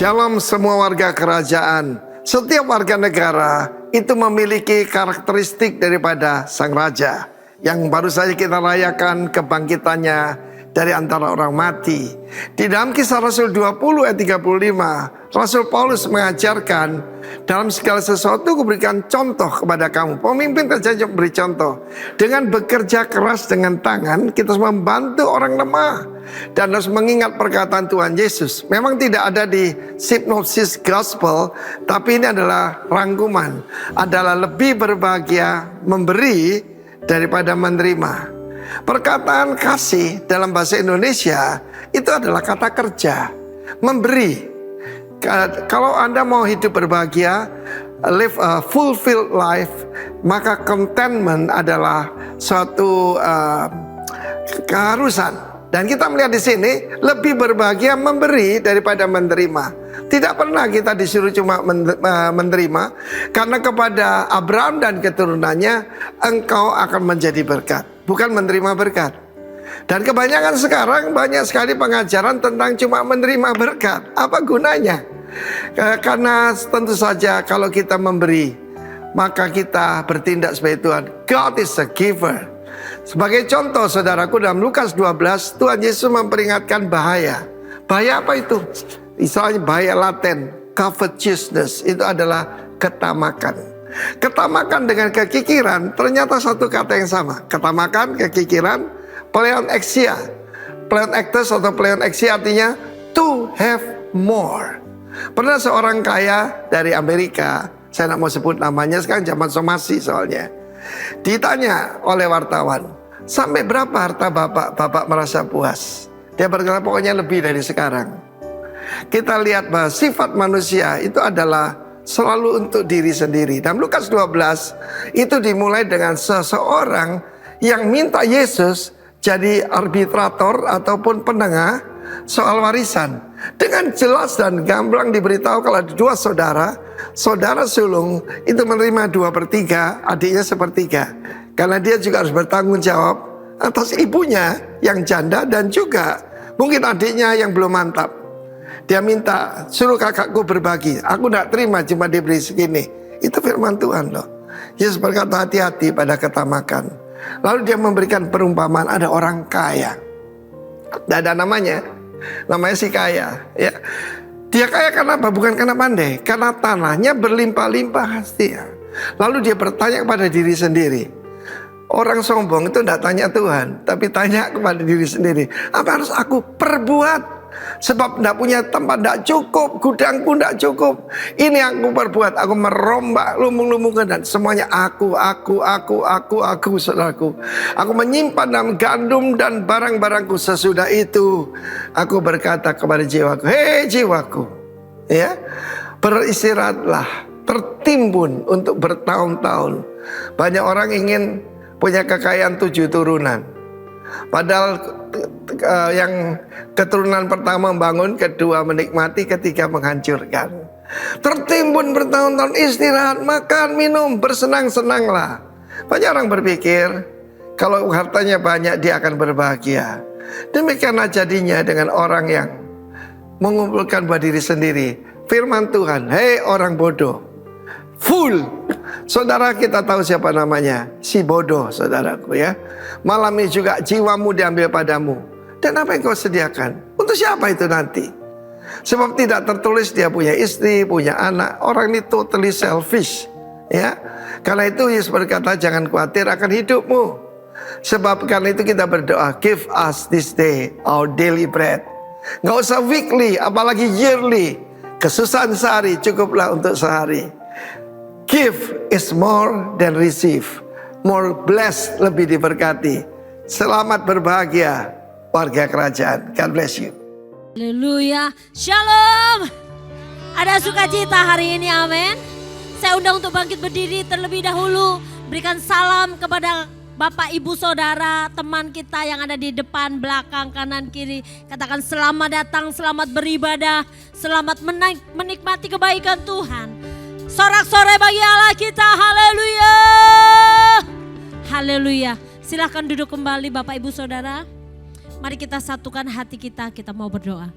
Shalom semua warga kerajaan. Setiap warga negara itu memiliki karakteristik daripada sang raja yang baru saja kita rayakan kebangkitannya dari antara orang mati. Di dalam Kisah Rasul 20 ayat 35, Rasul Paulus mengajarkan, dalam segala sesuatu kuberikan contoh kepada kamu. Pemimpin terjadi beri contoh. Dengan bekerja keras dengan tangan, kita harus membantu orang lemah dan harus mengingat perkataan Tuhan Yesus. Memang tidak ada di Synopsis Gospel, tapi ini adalah rangkuman. Adalah lebih berbahagia memberi daripada menerima. Perkataan kasih dalam bahasa Indonesia itu adalah kata kerja, memberi. Kalau Anda mau hidup berbahagia, live a fulfilled life, maka contentment adalah suatu keharusan. Dan kita melihat di sini lebih berbahagia memberi daripada menerima. Tidak pernah kita disuruh cuma menerima, karena kepada Abraham dan keturunannya engkau akan menjadi berkat, bukan menerima berkat. Dan kebanyakan sekarang banyak sekali pengajaran tentang cuma menerima berkat. Apa gunanya? Karena tentu saja kalau kita memberi, maka kita bertindak sebagai Tuhan. God is a giver. Sebagai contoh saudaraku, dalam Lukas 12 Tuhan Yesus memperingatkan bahaya. Bahaya apa itu? Misalnya bahaya laten, covetousness, itu adalah ketamakan. Ketamakan dengan kekikiran ternyata satu kata yang sama. Ketamakan, kekikiran, pleonexia. Pleonectes atau pleonexia artinya to have more. Pernah seorang kaya dari Amerika, saya tidak mau sebut namanya, sekarang zaman somasi soalnya, ditanya oleh wartawan, sampai berapa harta bapak merasa puas? Dia berkata pokoknya lebih dari sekarang. Kita lihat bahwa sifat manusia itu adalah selalu untuk diri sendiri. Dan Lukas 12 itu dimulai dengan seseorang yang minta Yesus jadi arbitrator ataupun penengah soal warisan. Dengan jelas dan gamblang diberitahu kalau ada dua saudara sulung itu menerima 2/3, adiknya 1/3. Karena dia juga harus bertanggung jawab atas ibunya yang janda dan juga mungkin adiknya yang belum mantap. Dia minta, suruh kakakku berbagi. Aku tidak terima cuma diberi segini. Itu firman Tuhan loh. Yesus berkata hati-hati pada ketamakan. Lalu dia memberikan perumpamaan, ada orang kaya. Tidak ada namanya si kaya. Ya. Dia kaya karena apa? Bukan karena pandai. Karena tanahnya berlimpah-limpah hasilnya. Lalu dia bertanya kepada diri sendiri. Orang sombong itu tidak tanya Tuhan, tapi tanya kepada diri sendiri. Apa harus aku perbuat? Sebab tidak punya tempat, tidak cukup, gudangku tidak cukup. Ini aku perbuat, aku merombak lumbung-lumbungan dan semuanya aku, saudaraku. Aku menyimpan dalam gandum dan barang-barangku. Sesudah itu aku berkata kepada jiwaku, hei jiwaku, ya, beristirahatlah, tertimbun untuk bertahun-tahun. Banyak orang ingin punya kekayaan 7 turunan. Padahal yang keturunan pertama membangun, kedua menikmati, ketiga menghancurkan. Tertimbun bertahun-tahun, istirahat, makan, minum, bersenang-senanglah. Banyak orang berpikir kalau hartanya banyak dia akan berbahagia. Demikianlah jadinya dengan orang yang mengumpulkan buat diri sendiri. Firman Tuhan, hei orang bodoh, full. Saudara, kita tahu siapa namanya, si bodoh, saudaraku ya. Malam ini juga jiwamu diambil padamu. Dan apa yang kau sediakan? Untuk siapa itu nanti? Sebab tidak tertulis dia punya istri, punya anak. Orang ini totally selfish, ya. Karena itu Yesus berkata jangan khawatir akan hidupmu. Sebab karena itu kita berdoa, give us this day our daily bread. Gak usah weekly, apalagi yearly. Kesusahan sehari cukuplah untuk sehari. Give is more than receive. More blessed, lebih diberkati. Selamat berbahagia warga kerajaan. God bless you. Haleluya. Shalom. Ada sukacita hari ini, amin. Saya undang untuk bangkit berdiri terlebih dahulu. Berikan salam kepada Bapak, Ibu, Saudara, teman kita yang ada di depan, belakang, kanan, kiri. Katakan selamat datang, selamat beribadah, selamat menikmati kebaikan Tuhan. Sorak-sorai bagi Allah kita, haleluya. Haleluya. Silahkan duduk kembali Bapak Ibu Saudara. Mari kita satukan hati kita mau berdoa.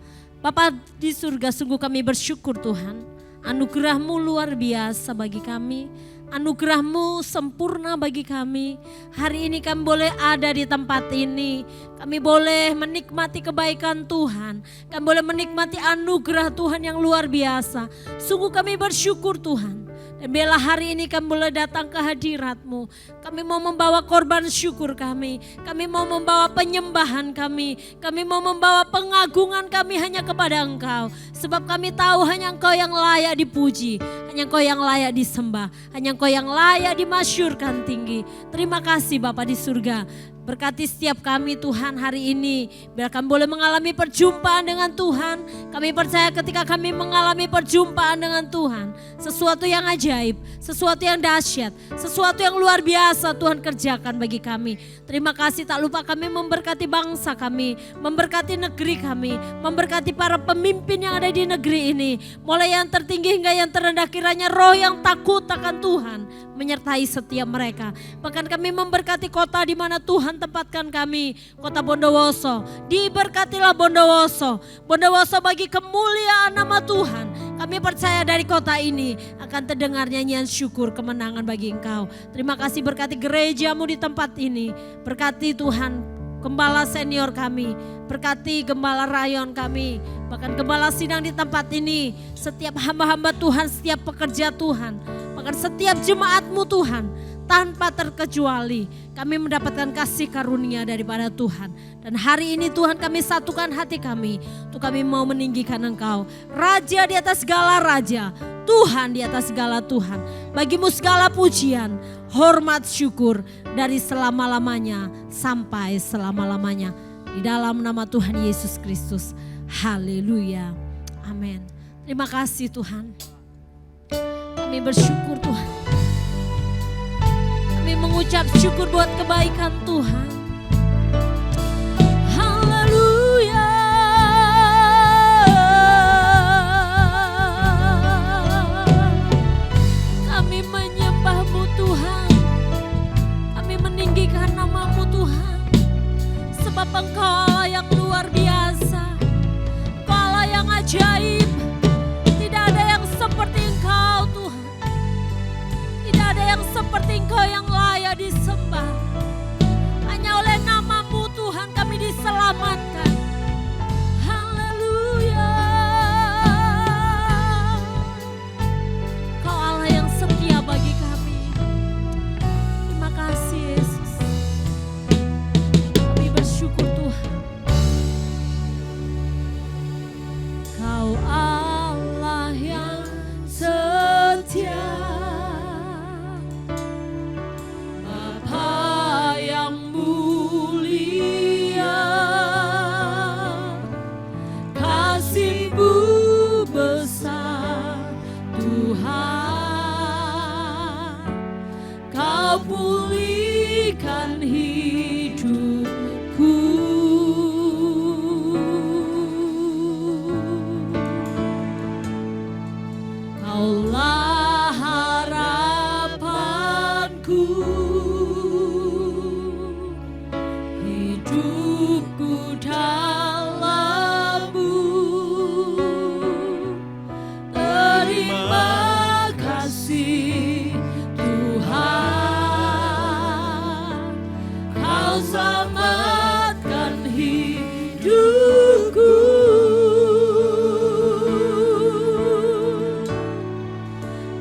Bapa di surga, sungguh kami bersyukur Tuhan. Anugerah-Mu luar biasa bagi kami. Anugerah-Mu sempurna bagi kami. Hari ini kami boleh ada di tempat ini. Kami boleh menikmati kebaikan Tuhan. Kami boleh menikmati anugerah Tuhan yang luar biasa. Sungguh kami bersyukur Tuhan. Dan biarlah hari ini kami boleh datang ke hadirat-Mu. Kami mau membawa korban syukur kami. Kami mau membawa penyembahan kami. Kami mau membawa pengagungan kami hanya kepada Engkau. Sebab kami tahu hanya Engkau yang layak dipuji. Hanya Engkau yang layak disembah. Hanya Engkau yang layak dimasyurkan tinggi. Terima kasih Bapa di surga. Berkati setiap kami Tuhan hari ini. Biar kami boleh mengalami perjumpaan dengan Tuhan. Kami percaya ketika kami mengalami perjumpaan dengan Tuhan. Sesuatu yang ajaib, sesuatu yang dahsyat, sesuatu yang luar biasa Tuhan kerjakan bagi kami. Terima kasih, tak lupa kami memberkati bangsa kami. Memberkati negeri kami. Memberkati para pemimpin yang ada di negeri ini. Mulai yang tertinggi hingga yang terendah, kiranya roh yang takut akan Tuhan menyertai setiap mereka. Bahkan kami memberkati kota di mana Tuhan tempatkan kami, kota Bondowoso. Diberkatilah Bondowoso. Bondowoso bagi kemuliaan nama Tuhan. Kami percaya dari kota ini akan terdengar nyanyian syukur kemenangan bagi Engkau. Terima kasih, berkati gereja-Mu di tempat ini. Berkati Tuhan gembala senior kami, berkati gembala rayon kami, bahkan gembala sidang di tempat ini, setiap hamba-hamba Tuhan, setiap pekerja Tuhan, bahkan setiap jemaat-Mu Tuhan, tanpa terkecuali kami mendapatkan kasih karunia daripada Tuhan. Dan hari ini Tuhan kami satukan hati kami, untuk kami mau meninggikan Engkau, Raja di atas segala Raja, Tuhan di atas segala Tuhan. Bagi-Mu segala pujian, hormat, syukur dari selama-lamanya sampai selama-lamanya. Di dalam nama Tuhan Yesus Kristus. Haleluya. Amin. Terima kasih Tuhan. Kami bersyukur Tuhan. Kami mengucap syukur buat kebaikan Tuhan. Haleluya. Kami menyembah-Mu Tuhan. Kami meninggikan nama-Mu Tuhan. Sebab Engkau Allah yang luar biasa. Engkau Allah yang ajaib. Tidak ada yang seperti Engkau Tuhan. Tidak ada yang seperti Engkau yang layak disembah. Hanya oleh nama-Mu Tuhan kami diselamatkan. Haleluya. Kau Allah yang setia bagi kami. Terima kasih Yesus. Kami bersyukur Tuhan. Kau Allah yang setia. Bapa yang mulia, kasih-Mu besar Tuhan. Kau pulihkan hidupku. Kaulah harapanku. Hidupku dalam-Mu. Terima kasih Tuhan. Kau selamatkan hidupku.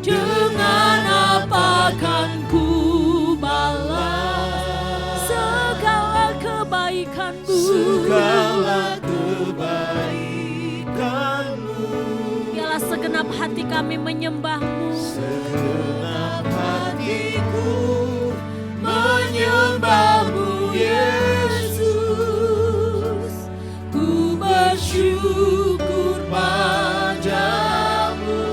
Dengan apa kan ku balas segala kebaikan-Mu? Segala kebaikan-Mu. Biarlah segenap hati kami menyembah-Mu. Segenap hatiku menyembah-Mu Yesus. Ku bersyukur padamu.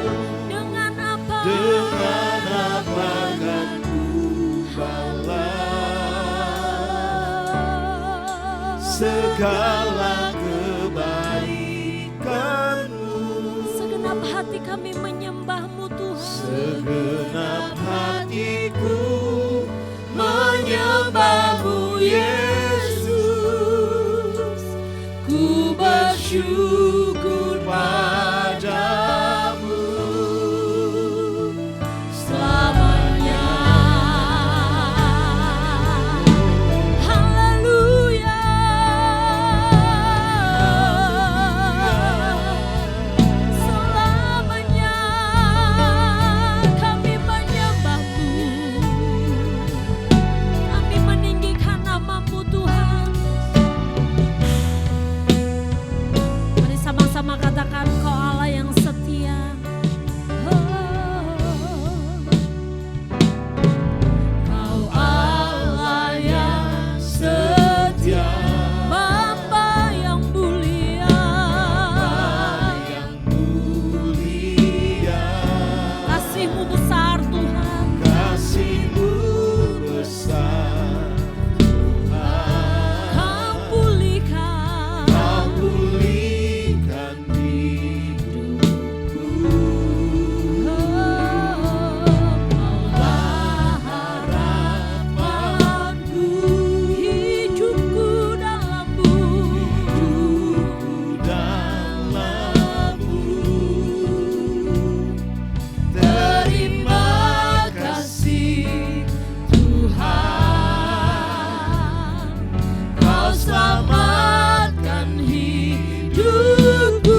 Dengan apa? Dengan apa kan ku balas segala kebaikan-Mu. Segenap hati kami menyembah-Mu Tuhan. Segenap hatiku menyembah-Mu Yesus. Ku bersyukur selamatkan hidupku.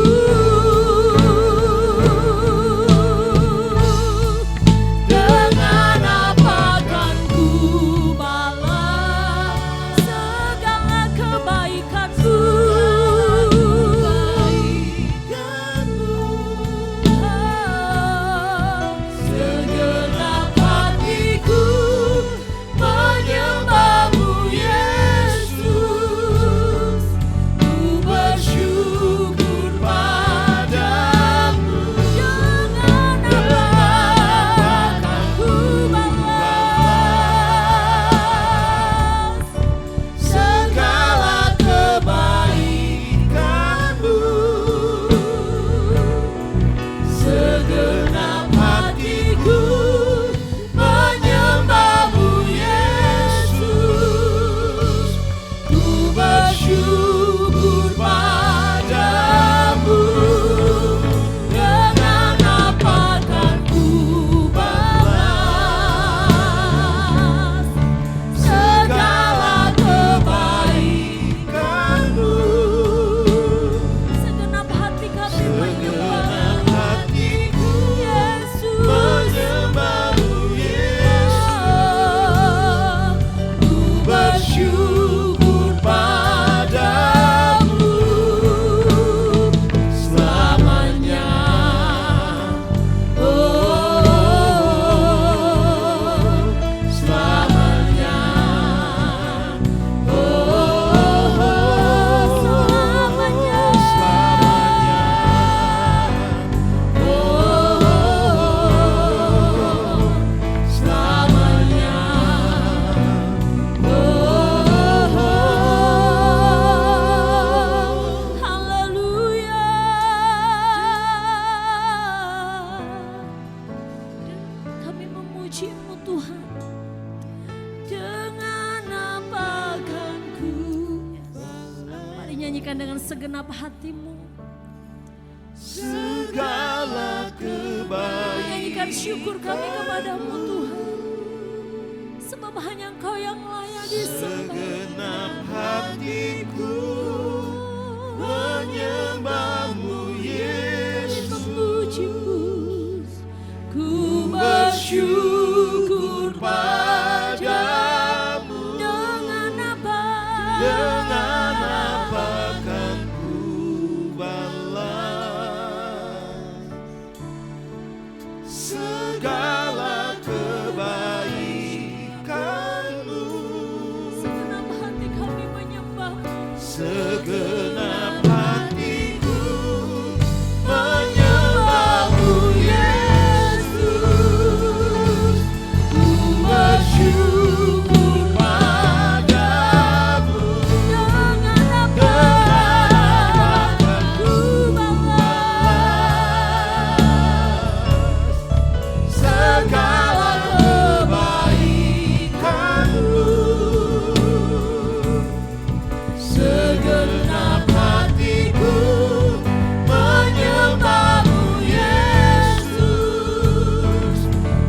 Dengan apa kan ku balas segala kebaikanmu? Segenap hatiku menyembahmu Yesus, ku bersyukur padamu. Dengan apa kan ku balas segala kebaikanmu? Segenap hatiku menyembahmu Yesus, ku bersyukur padamu. Dengan apa kan ku balas segala kebaikanmu? Segenap hati kami menyembahmu Yesus, ku bersyukur padamu selamanya. Selamanya. Selamanya. Haleluya. Kami memuji-Mu Tuhan. Dengan apa kan ku, mari nyanyikan dengan segenap hatimu. segala kebaikan. Nyanyikan syukur kami kepadamu Tuhan, sebab hanya Engkau yang layak disembah. Segenap hatiku menyembahmu Yesus, Memuji-Mu, ku bersyukur padamu. Dengan apa? dengan apa kan ku balas segala kebaikanmu? Segenap hati kami menyembah-Mu. Segenap hatiku menyembahmu Yesus, ku bersyukur padamu. Dengan apa kan ku balas Segala kebaikanmu. Segenap hatiku menyembahmu Yesus,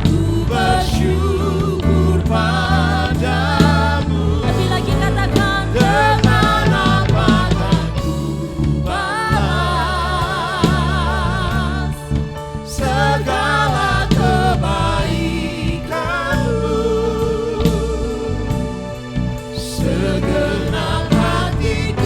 ku bersyukur padamu. lebih lagi katakan, Dengan apa kan ku balas segala kebaikanmu? Segenap hatiku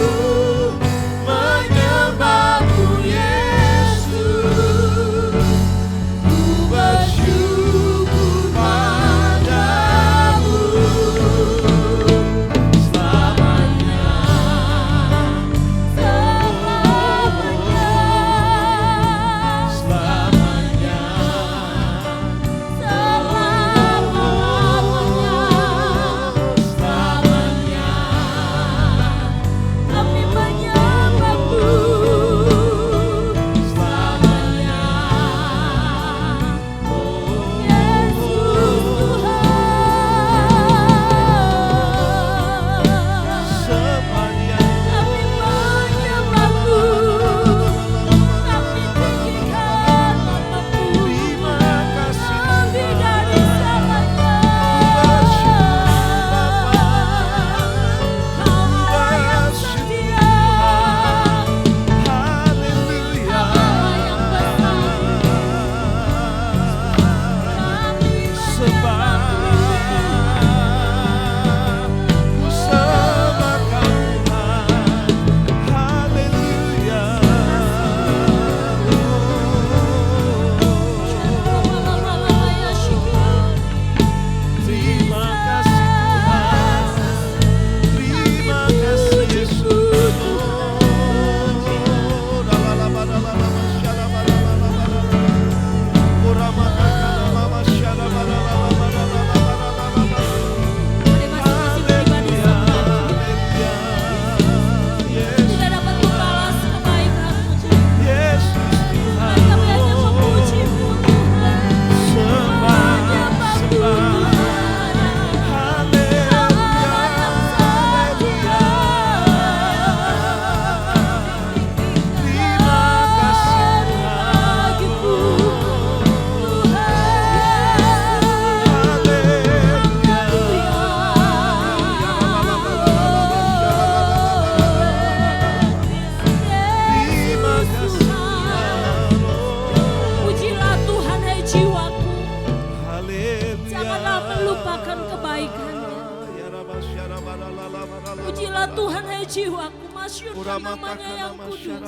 Tuhan, hai jiwaku, masyurkan namanya yang kudus.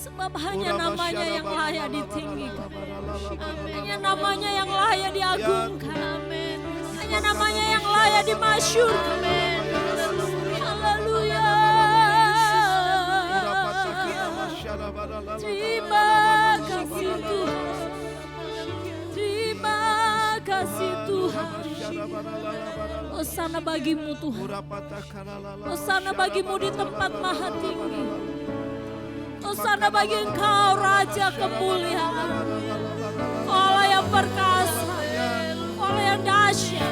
Sebab hanya namanya yang layak ditinggikan. Hanya namanya yang layak diagungkan. Hanya namanya yang layak dimasyurkan. Haleluya. Terima kasih Tuhan. Terima kasih Tuhan. Hosana bagimu Tuhan. Hosana bagimu di tempat maha tinggi. Hosana bagi Engkau Raja kemuliaan. Allah yang perkasa. Allah yang dahsyat.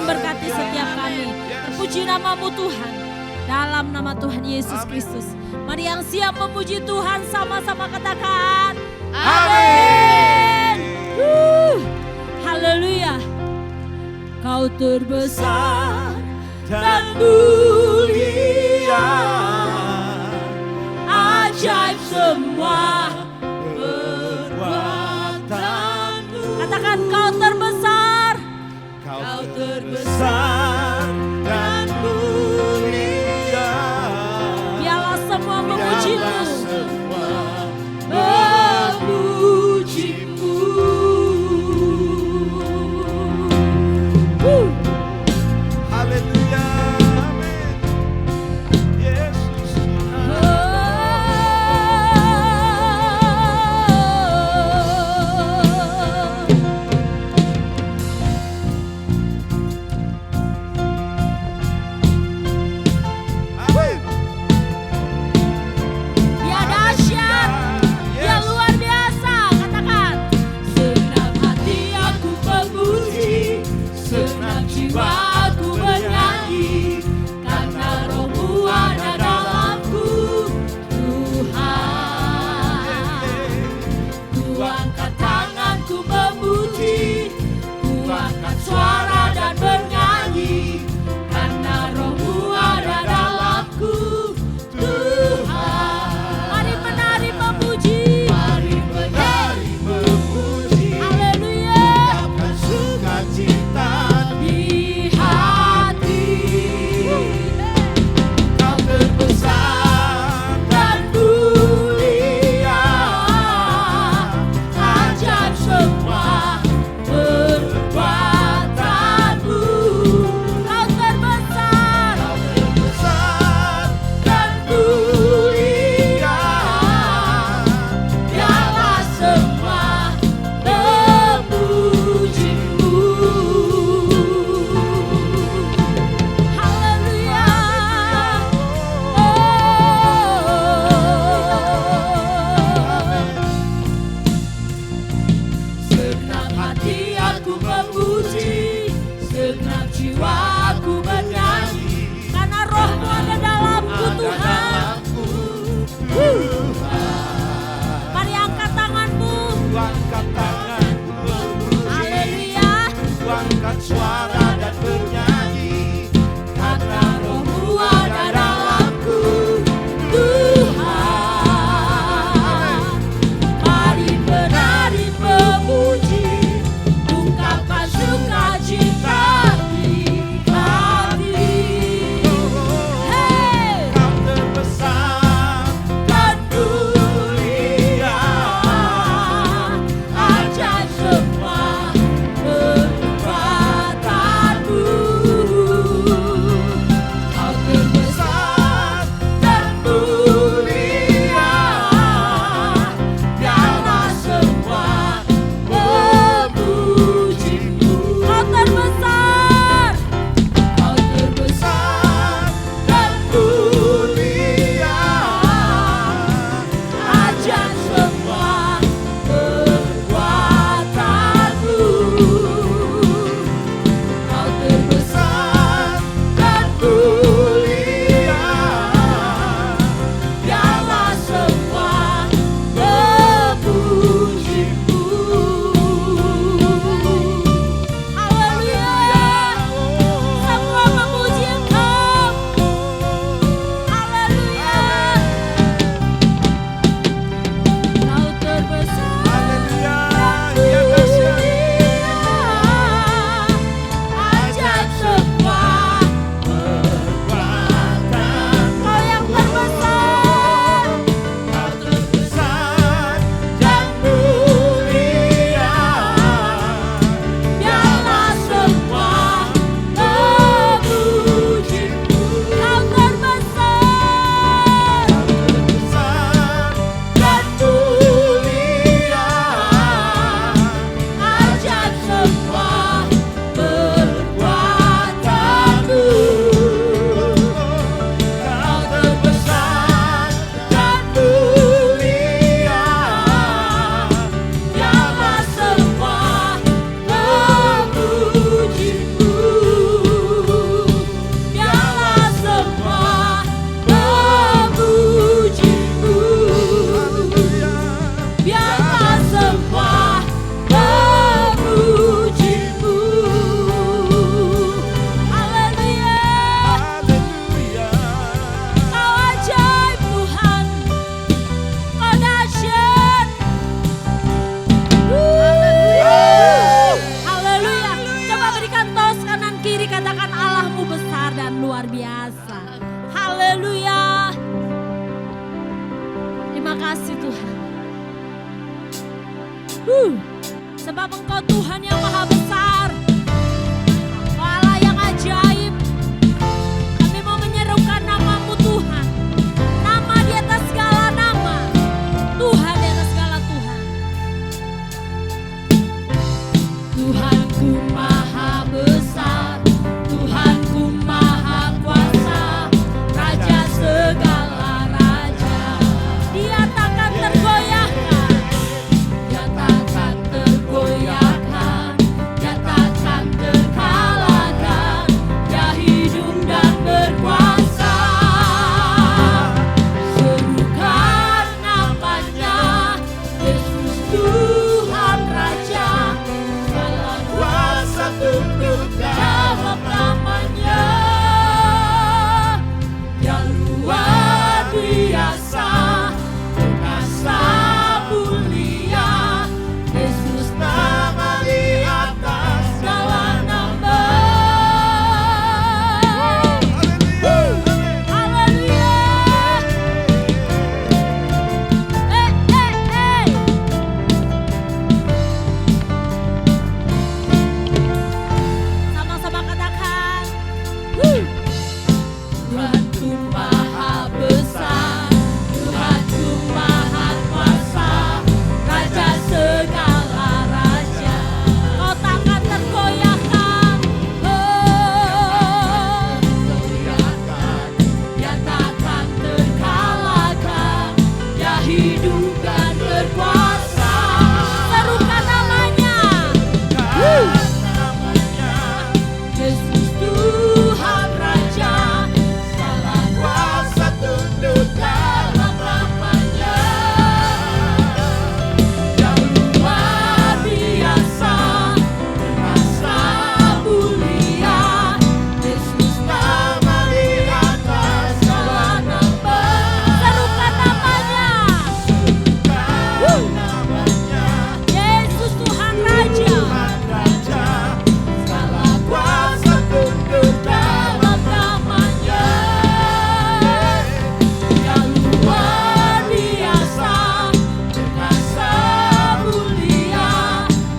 memberkati setiap kami. Terpuji namamu Tuhan. Dalam nama Tuhan Yesus Kristus. Mari yang siap memuji Tuhan sama-sama katakan. Amin. Haleluya. Kau terbesar dan mulia, ajaib semua perbuatanmu. Katakan kau terbesar. Kau terbesar dan mulia, Biarlah semua memujimu. biarlah semua memujimu. Haleluya, amin. Yesus luar biasa. Haleluya. Terima kasih Tuhan. Sebab Engkau Tuhan yang maha besar, Allah yang ajaib. Kami mau menyerukan nama-Mu Tuhan, nama di atas segala nama, Tuhan di atas segala Tuhan. Tuhanku maha besar, Tuhanku maha kuasa, Raja segala raja. Dia takkan tergoyahkan, Dia takkan tergoyahkan, Dia takkan terkalahkan. Dia hidup dan berkuasa. Serukan namanya, Yesus Tuhan Raja. Segala kuasa tunduk dalam namanya. Yang luar biasa, perkasa mulia, Yesus nama di atas segala nama. Haleluya. Sama-sama katakan. Tuhanku maha besar, Tuhanku maha kuasa, Raja segala raja. Kau takkan tergoyahkan, Dia takkan terkalahkan. Dia hidup dan berkuasa. Serukan namanya, Yesus Tuhan Raja. Segala kuasa tunduk dalam namanya. Yang luar biasa, perkasa mulia, Yesus nama di atas segala nama. Serukan namanya, Yesus Tuhan Raja. Segala kuasa tunduk dalam namanya. Yang luar biasa, perkasa mulia,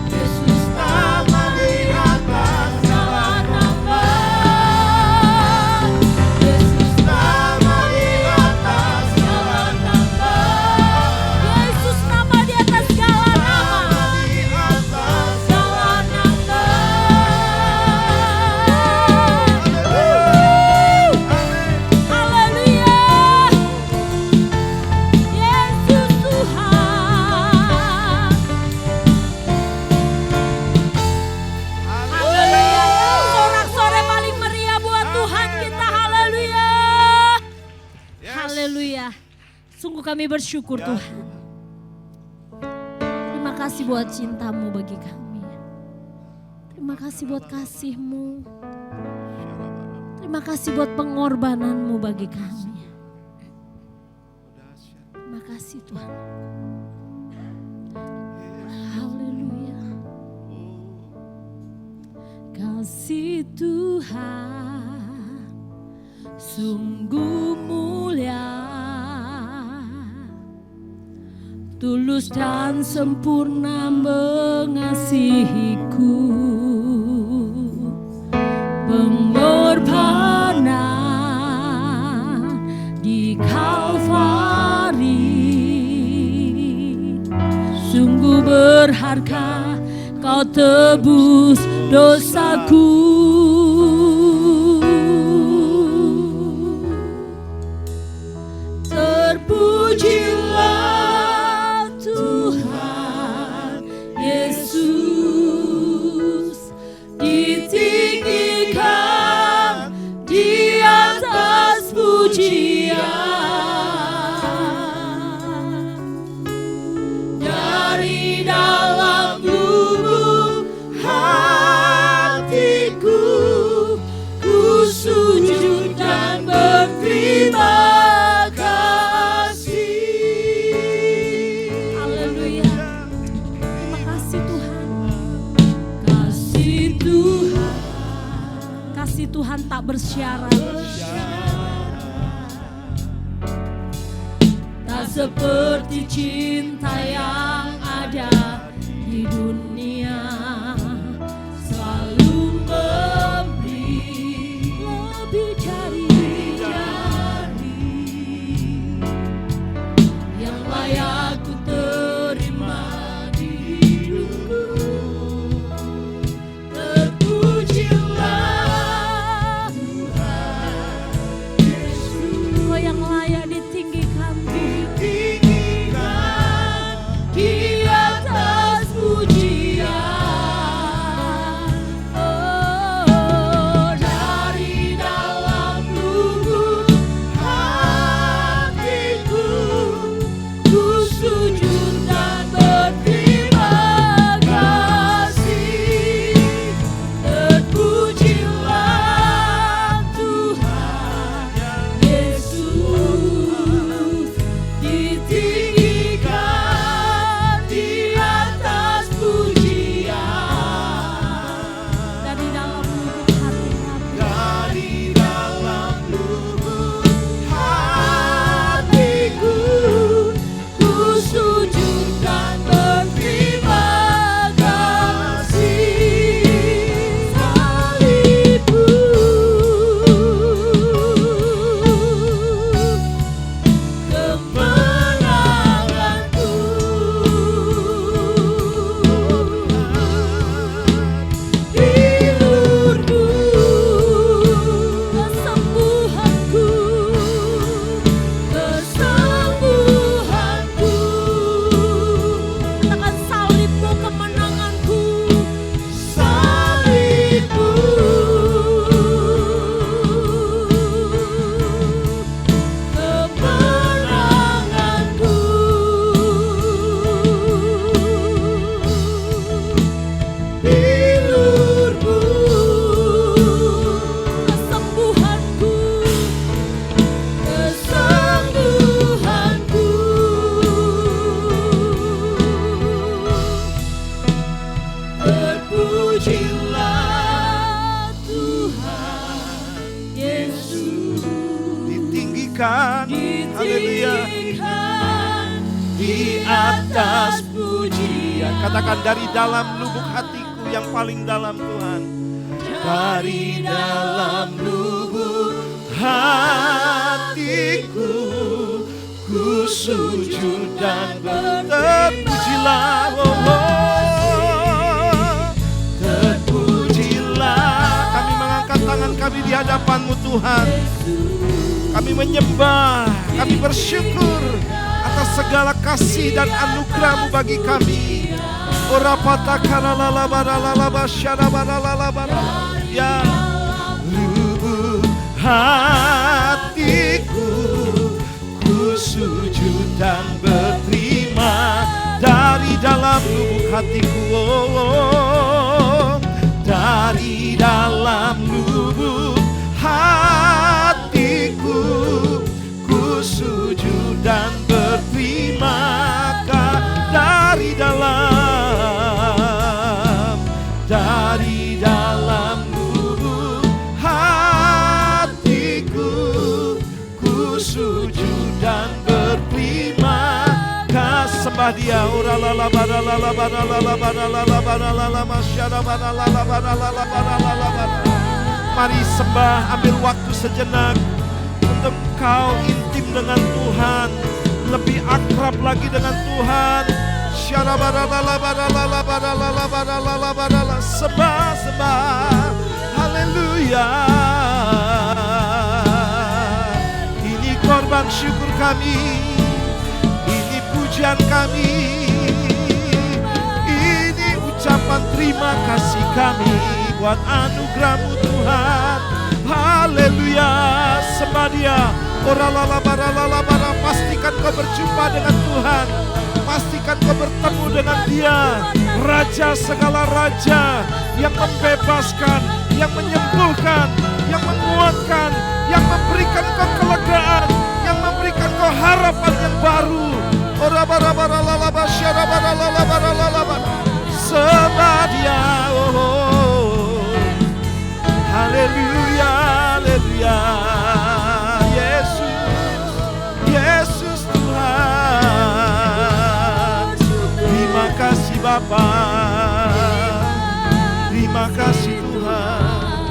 Yesus nama di atas segala nama. Yesus nama di atas segala nama. Yesus nama di atas segala nama. Segala nama. Haleluya. Yesus Tuhan. Haleluya. Sorak-sorai paling meriah buat Tuhan kita. Haleluya. Haleluya. Sungguh kami bersyukur Tuhan. Terima kasih buat cinta-Mu bagi kami. Terima kasih buat kasih-Mu. Terima kasih buat pengorbanan-Mu bagi kami. Terima kasih Tuhan. Haleluya. Kasih Tuhan sungguh mulia, tulus dan sempurna mengasihiku. Pengorbanan di Kalvari sungguh berharga, Kau tebus dosaku. Terpujilah Tuhan Yesus, ditinggikan di atas pujian. Dari dalam lubuk hati seperti cinta yang ada di dunia, selalu memberi lebih dari yang layak ku terima di hidupku. Terpujilah Tuhan Yesus, Kau yang layak ditinggikan, di atas pujian. Oh, dari dalam lubuk hatiku, ku sujud dan berterima kasih. Terpujilah Tuhan Yesus, ditinggikan di atas pujian. Dari dalam lubuk hati kami, dari dalam lubuk hatiku, ku sujud dan berterima kasih. Salibmu kemenanganku, hilurku kesembuhanku, kesembuhanku. Katakan salibmu kemenanganku, salibmu kemenanganku, hilurku kesembuhanku, kesembuhanku. Terpujilah Tuhan Yesus, Ditinggikan, haleluya, ditinggikan di atas pujian. Katakan dari dalam lubuk hatiku yang paling dalam Tuhan. Dari dalam lubuk hatiku, ku sujud dan terpujilah, terpujilah. Kami mengangkat tangan kami di hadapan-Mu Tuhan. Kami menyembah, kami bersyukur atas segala kasih dan anugerah-Mu bagi kami. Ya, lubuk hatiku, ku sujud dan berterima. Dari dalam lubuk hatiku, dari dalam lubuk hatiku, ku sujud dan berterima kasih. Dari dalam lubuk hatiku, ku sujud dan berterima kasih. Sembah Dia. Mari sembah, ambil waktu sejenak untuk kau intim dengan Tuhan, lebih akrab lagi dengan Tuhan. Sembah, haleluya. Ini korban syukur kami, ini pujian kami, ini ucapan terima kasih kami buat anugerah-Mu Tuhan. Haleluya, sembah Dia. Pastikan kau berjumpa dengan Tuhan, pastikan kau bertemu dengan Dia, Raja segala raja, yang membebaskan, yang menyembuhkan, yang menguatkan, yang memberikan kau kelegaan, yang memberikan kau harapan yang baru. Sembah Dia, haleluya, haleluya. Yesus, Yesus Tuhan. Bapa. Terima kasih Tuhan.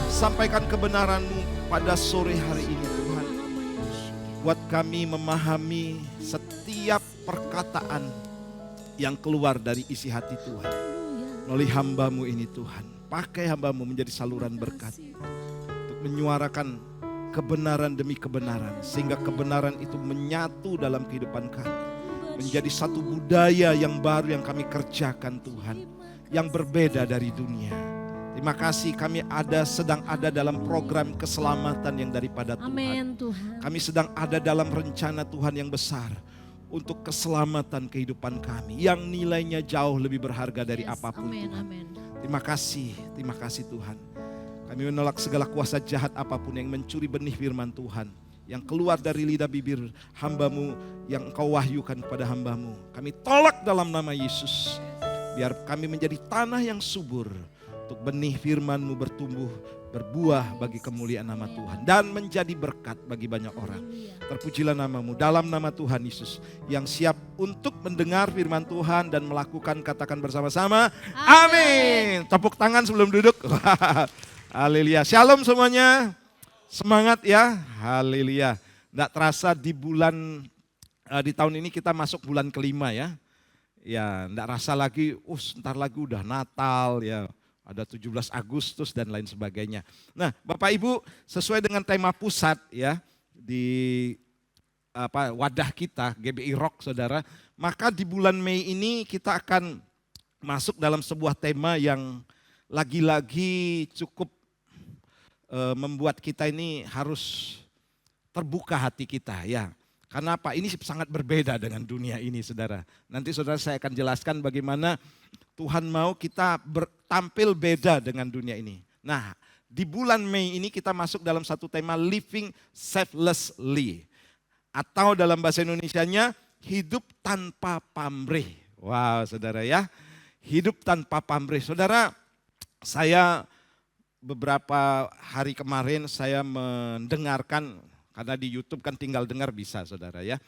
Sampaikan kebenaran-Mu pada sore hari ini Tuhan. Buat kami memahami setiap perkataan yang keluar dari isi hati Tuhan. Melalui hamba-Mu ini Tuhan. Pakai hamba-Mu menjadi saluran berkat. Untuk menyuarakan kebenaran demi kebenaran. Sehingga kebenaran itu menyatu dalam kehidupan kami. Menjadi satu budaya yang baru yang kami kerjakan Tuhan. Yang berbeda dari dunia. Terima kasih kami sedang ada dalam program keselamatan yang daripada Tuhan. Amin Tuhan. Kami sedang ada dalam rencana Tuhan yang besar untuk keselamatan kehidupan kami yang nilainya jauh lebih berharga dari apapun Amin, Tuhan. amin. Terima kasih Tuhan. Kami menolak segala kuasa jahat apapun yang mencuri benih firman Tuhan. Yang keluar dari lidah bibir hamba-Mu yang Engkau wahyukan kepada hamba-Mu. Kami tolak dalam nama Yesus. Biar kami menjadi tanah yang subur. Untuk benih firman-Mu bertumbuh, berbuah bagi kemuliaan nama Tuhan. Dan menjadi berkat bagi banyak orang. Terpujilah nama-Mu dalam nama Tuhan Yesus. Yang siap untuk mendengar firman Tuhan dan melakukan, katakan bersama-sama. Amin. Tepuk tangan sebelum duduk. Haleluya. Shalom semuanya. Semangat ya. Haleluya. Nggak terasa di tahun ini kita masuk bulan kelima ya. Ya, nggak rasa lagi, sebentar lagi udah Natal ya. Ada 17 Agustus dan lain sebagainya. Nah, Bapak Ibu, sesuai dengan tema pusat ya di wadah kita GBI Rock Saudara, maka di bulan Mei ini kita akan masuk dalam sebuah tema yang lagi-lagi cukup membuat kita ini harus terbuka hati kita ya. Karena apa? Ini sangat berbeda dengan dunia ini Saudara. Nanti Saudara saya akan jelaskan bagaimana Tuhan mau kita tampil beda dengan dunia ini. Nah, di bulan Mei ini kita masuk dalam satu tema living selflessly. Atau dalam bahasa Indonesianya, hidup tanpa pamrih. Wow, Saudara ya. Hidup tanpa pamrih. Saudara, saya beberapa hari kemarin saya mendengarkan, karena di YouTube kan tinggal dengar bisa Saudara ya.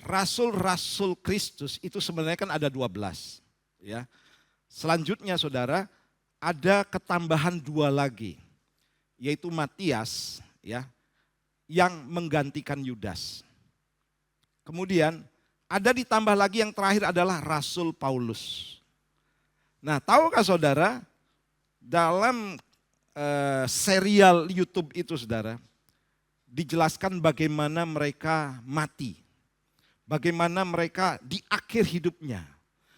Rasul-rasul Kristus itu sebenarnya kan ada 12 ya. Selanjutnya Saudara ada ketambahan 2 lagi yaitu Matias ya yang menggantikan Yudas. Kemudian ada ditambah lagi yang terakhir adalah Rasul Paulus. Nah, tahukah Saudara dalam serial YouTube itu Saudara dijelaskan bagaimana mereka mati. Bagaimana mereka di akhir hidupnya.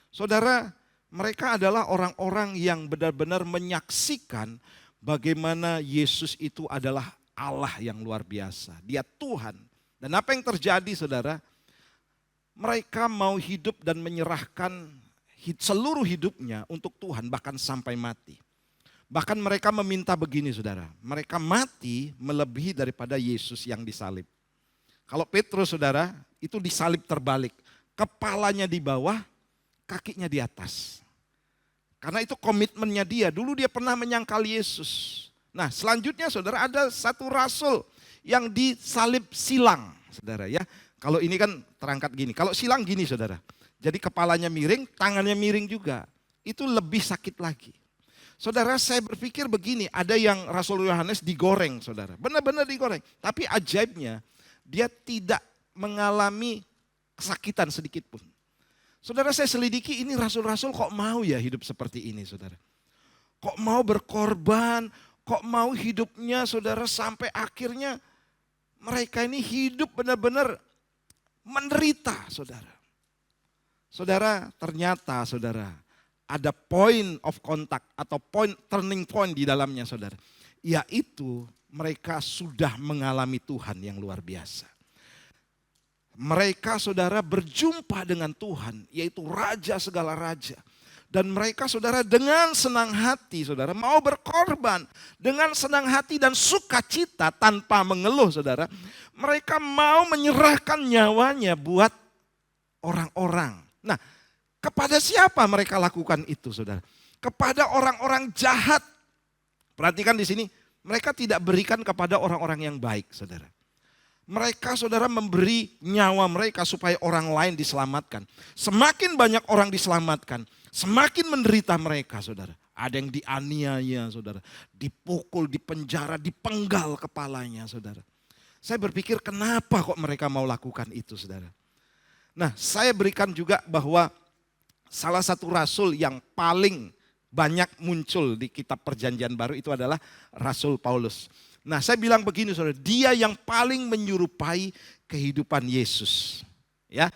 Saudara, mereka adalah orang-orang yang benar-benar menyaksikan bagaimana Yesus itu adalah Allah yang luar biasa. Dia Tuhan. Dan apa yang terjadi Saudara? Mereka mau hidup dan menyerahkan seluruh hidupnya untuk Tuhan bahkan sampai mati. Bahkan mereka meminta begini Saudara. Mereka mati melebihi daripada Yesus yang disalib. Kalau Petrus Saudara itu disalib terbalik. Kepalanya di bawah, kakinya di atas. Karena itu komitmennya dia. Dulu dia pernah menyangkal Yesus. Nah selanjutnya Saudara ada satu rasul yang disalib silang. Saudara ya. Kalau ini kan terangkat gini. Kalau silang gini Saudara. Jadi kepalanya miring, tangannya miring juga. Itu lebih sakit lagi. Saudara saya berpikir begini. Ada yang Rasul Yohanes digoreng Saudara. Benar-benar digoreng. Tapi ajaibnya dia tidak mengalami kesakitan sedikit pun. Saudara saya selidiki ini rasul-rasul kok mau ya hidup seperti ini Saudara. Kok mau berkorban, kok mau hidupnya Saudara sampai akhirnya mereka ini hidup benar-benar menderita Saudara. Saudara ternyata Saudara ada point of contact atau turning point di dalamnya Saudara. Yaitu mereka sudah mengalami Tuhan yang luar biasa. Mereka Saudara berjumpa dengan Tuhan yaitu Raja segala Raja. Dan mereka Saudara dengan senang hati Saudara mau berkorban. Dengan senang hati dan sukacita tanpa mengeluh Saudara. Mereka mau menyerahkan nyawanya buat orang-orang. Nah kepada siapa mereka lakukan itu Saudara? Kepada orang-orang jahat. Perhatikan di sini mereka tidak berikan kepada orang-orang yang baik Saudara. Mereka saudara memberi nyawa mereka supaya orang lain diselamatkan. Semakin banyak orang diselamatkan, semakin menderita mereka saudara. Ada yang dianiaya saudara, dipukul, dipenjara, dipenggal kepalanya saudara. Saya berpikir kenapa kok mereka mau lakukan itu saudara. Nah saya berikan juga bahwa salah satu rasul yang paling banyak muncul di kitab Perjanjian Baru itu adalah Rasul Paulus. Nah saya bilang begini saudara, dia yang paling menyerupai kehidupan Yesus. Ya,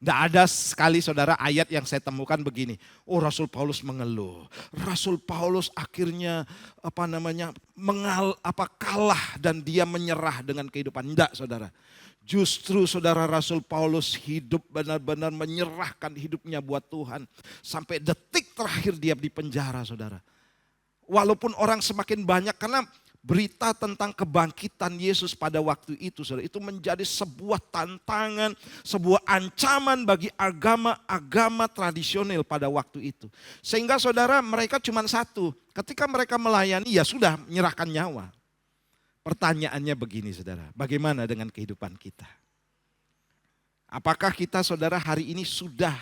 tidak ada sekali saudara ayat yang saya temukan begini. Oh Rasul Paulus mengeluh, Rasul Paulus akhirnya kalah dan dia menyerah dengan kehidupan. Tidak saudara, justru saudara Rasul Paulus hidup benar-benar menyerahkan hidupnya buat Tuhan. Sampai detik terakhir dia di penjara saudara. Walaupun orang semakin banyak karena berita tentang kebangkitan Yesus pada waktu itu saudara, itu menjadi sebuah tantangan, sebuah ancaman bagi agama-agama tradisional pada waktu itu. Sehingga saudara mereka cuma satu, ketika mereka melayani ya sudah menyerahkan nyawa. Pertanyaannya begini saudara, bagaimana dengan kehidupan kita? Apakah kita saudara hari ini sudah,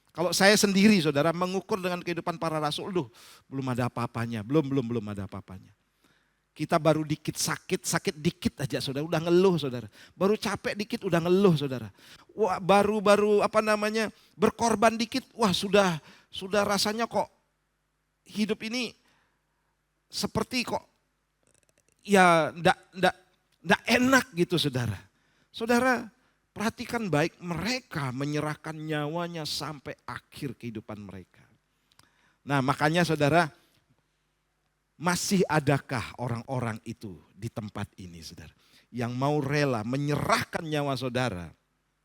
kalau saya sendiri saudara mengukur dengan kehidupan para rasul, belum ada apa-apanya, belum ada apa-apanya. Kita baru dikit sakit dikit aja saudara, udah ngeluh saudara. Baru capek dikit udah ngeluh saudara. Wah baru berkorban dikit, wah sudah rasanya kok hidup ini seperti kok ya ndak enak gitu saudara. Saudara perhatikan baik, mereka menyerahkan nyawanya sampai akhir kehidupan mereka. Nah makanya saudara, masih adakah orang-orang itu di tempat ini saudara, yang mau rela menyerahkan nyawa saudara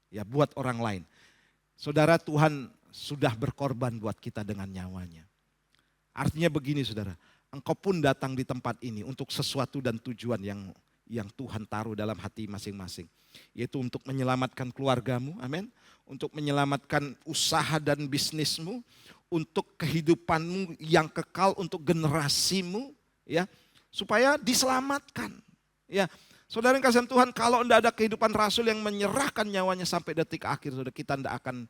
ya buat orang lain. Saudara Tuhan sudah berkorban buat kita dengan nyawanya. Artinya begini saudara, engkau pun datang di tempat ini untuk sesuatu dan tujuan yang Tuhan taruh dalam hati masing-masing. Yaitu untuk menyelamatkan keluargamu, amin. Untuk menyelamatkan usaha dan bisnismu, untuk kehidupanmu yang kekal, untuk generasimu, ya, supaya diselamatkan. Ya, saudara yang kasihan Tuhan, kalau tidak ada kehidupan rasul yang menyerahkan nyawanya sampai detik akhir, saudara, kita tidak akan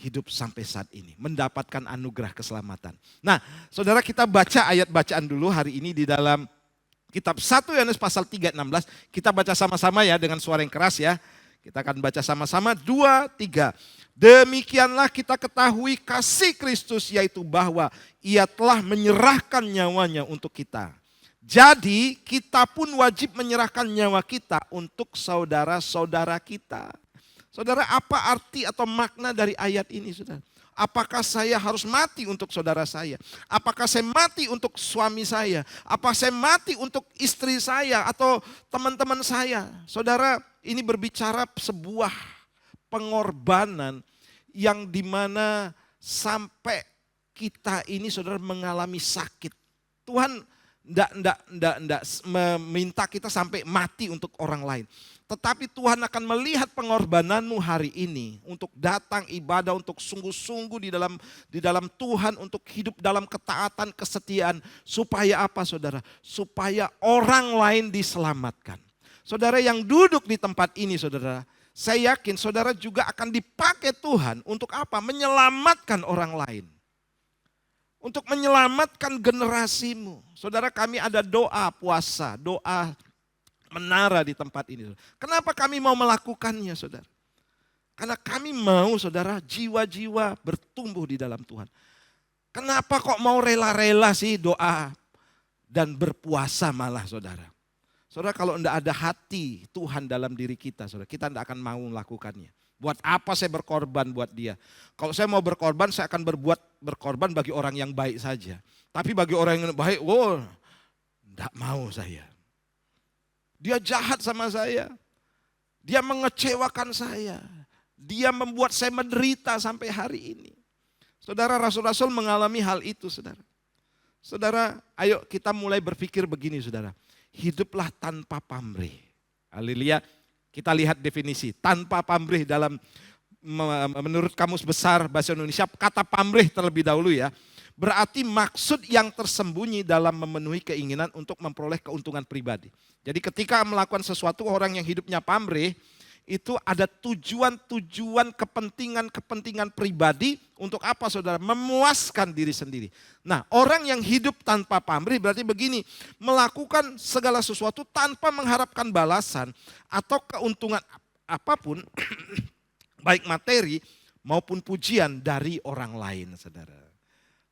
hidup sampai saat ini, mendapatkan anugerah keselamatan. Nah, saudara kita baca ayat bacaan dulu hari ini di dalam kitab 1 Yohanes pasal 3 16. Kita baca sama-sama ya dengan suara yang keras ya. Kita akan baca sama-sama 2, 3. Demikianlah kita ketahui kasih Kristus, yaitu bahwa ia telah menyerahkan nyawanya untuk kita. Jadi kita pun wajib menyerahkan nyawa kita untuk saudara-saudara kita. Saudara, apa arti atau makna dari ayat ini saudara? Apakah saya harus mati untuk saudara saya? Apakah saya mati untuk suami saya? Apa saya mati untuk istri saya atau teman-teman saya? Saudara, ini berbicara sebuah pengorbanan yang dimana sampai kita ini saudara mengalami sakit. Tuhan tidak meminta kita sampai mati untuk orang lain. Tetapi Tuhan akan melihat pengorbananmu hari ini untuk datang ibadah, untuk sungguh-sungguh di dalam Tuhan, untuk hidup dalam ketaatan, kesetiaan. Supaya apa saudara? Supaya orang lain diselamatkan. Saudara yang duduk di tempat ini saudara, saya yakin saudara juga akan dipakai Tuhan untuk apa? Menyelamatkan orang lain. Untuk menyelamatkan generasimu. Saudara, kami ada doa puasa, doa menara di tempat ini. Kenapa kami mau melakukannya saudara? Karena kami mau saudara jiwa-jiwa bertumbuh di dalam Tuhan. Kenapa kok mau rela-rela sih doa dan berpuasa malah saudara? Saudara, kalau tidak ada hati Tuhan dalam diri kita, saudara, kita tidak akan mau melakukannya. Buat apa saya berkorban buat dia? Kalau saya mau berkorban, saya akan berkorban bagi orang yang baik saja. Tapi bagi orang yang baik, tidak mau saya. Dia jahat sama saya. Dia mengecewakan saya. Dia membuat saya menderita sampai hari ini. Saudara, rasul-rasul mengalami hal itu, saudara. Saudara, ayo kita mulai berpikir begini, saudara. Hiduplah tanpa pamrih. Haleluya. Kita lihat definisi. Tanpa pamrih menurut Kamus Besar Bahasa Indonesia, kata pamrih terlebih dahulu ya. berarti maksud yang tersembunyi dalam memenuhi keinginan untuk memperoleh keuntungan pribadi. Jadi ketika melakukan sesuatu, orang yang hidupnya pamrih, itu ada tujuan-tujuan kepentingan pribadi untuk apa saudara? Memuaskan diri sendiri. Nah, orang yang hidup tanpa pamrih berarti begini, melakukan segala sesuatu tanpa mengharapkan balasan atau keuntungan apapun, baik materi maupun pujian dari orang lain, saudara.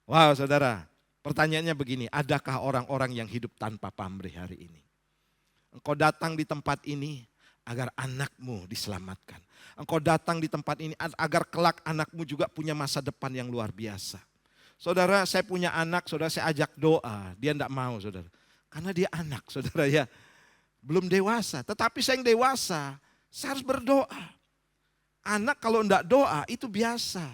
Wow, saudara, pertanyaannya begini, adakah orang-orang yang hidup tanpa pamrih hari ini? Engkau datang di tempat ini agar anakmu diselamatkan. Engkau datang di tempat ini agar kelak anakmu juga punya masa depan yang luar biasa. Saudara, saya punya anak, saudara, saya ajak doa, dia tidak mau, saudara. Karena dia anak, saudara ya, belum dewasa. Tetapi saya yang dewasa, saya harus berdoa. Anak kalau tidak doa itu biasa.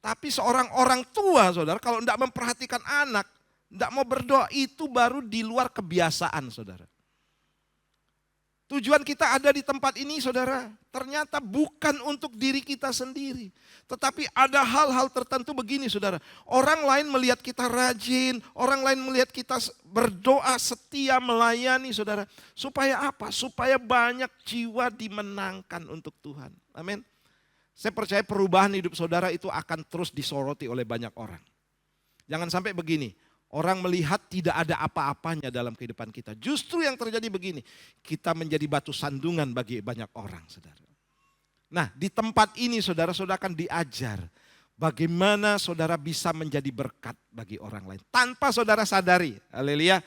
Tapi seorang orang tua, saudara, kalau tidak memperhatikan anak, tidak mau berdoa, itu baru di luar kebiasaan, saudara. Tujuan kita ada di tempat ini, saudara, ternyata bukan untuk diri kita sendiri. Tetapi ada hal-hal tertentu begini, saudara. Orang lain melihat kita rajin, orang lain melihat kita berdoa, setia, melayani, saudara. Supaya apa? Supaya banyak jiwa dimenangkan untuk Tuhan. Amin. Saya percaya perubahan hidup saudara itu akan terus disoroti oleh banyak orang. Jangan sampai begini. Orang melihat tidak ada apa-apanya dalam kehidupan kita. Justru yang terjadi begini, kita menjadi batu sandungan bagi banyak orang, saudara. Nah, di tempat ini saudara akan diajar bagaimana saudara bisa menjadi berkat bagi orang lain. Tanpa saudara sadari, haleluya.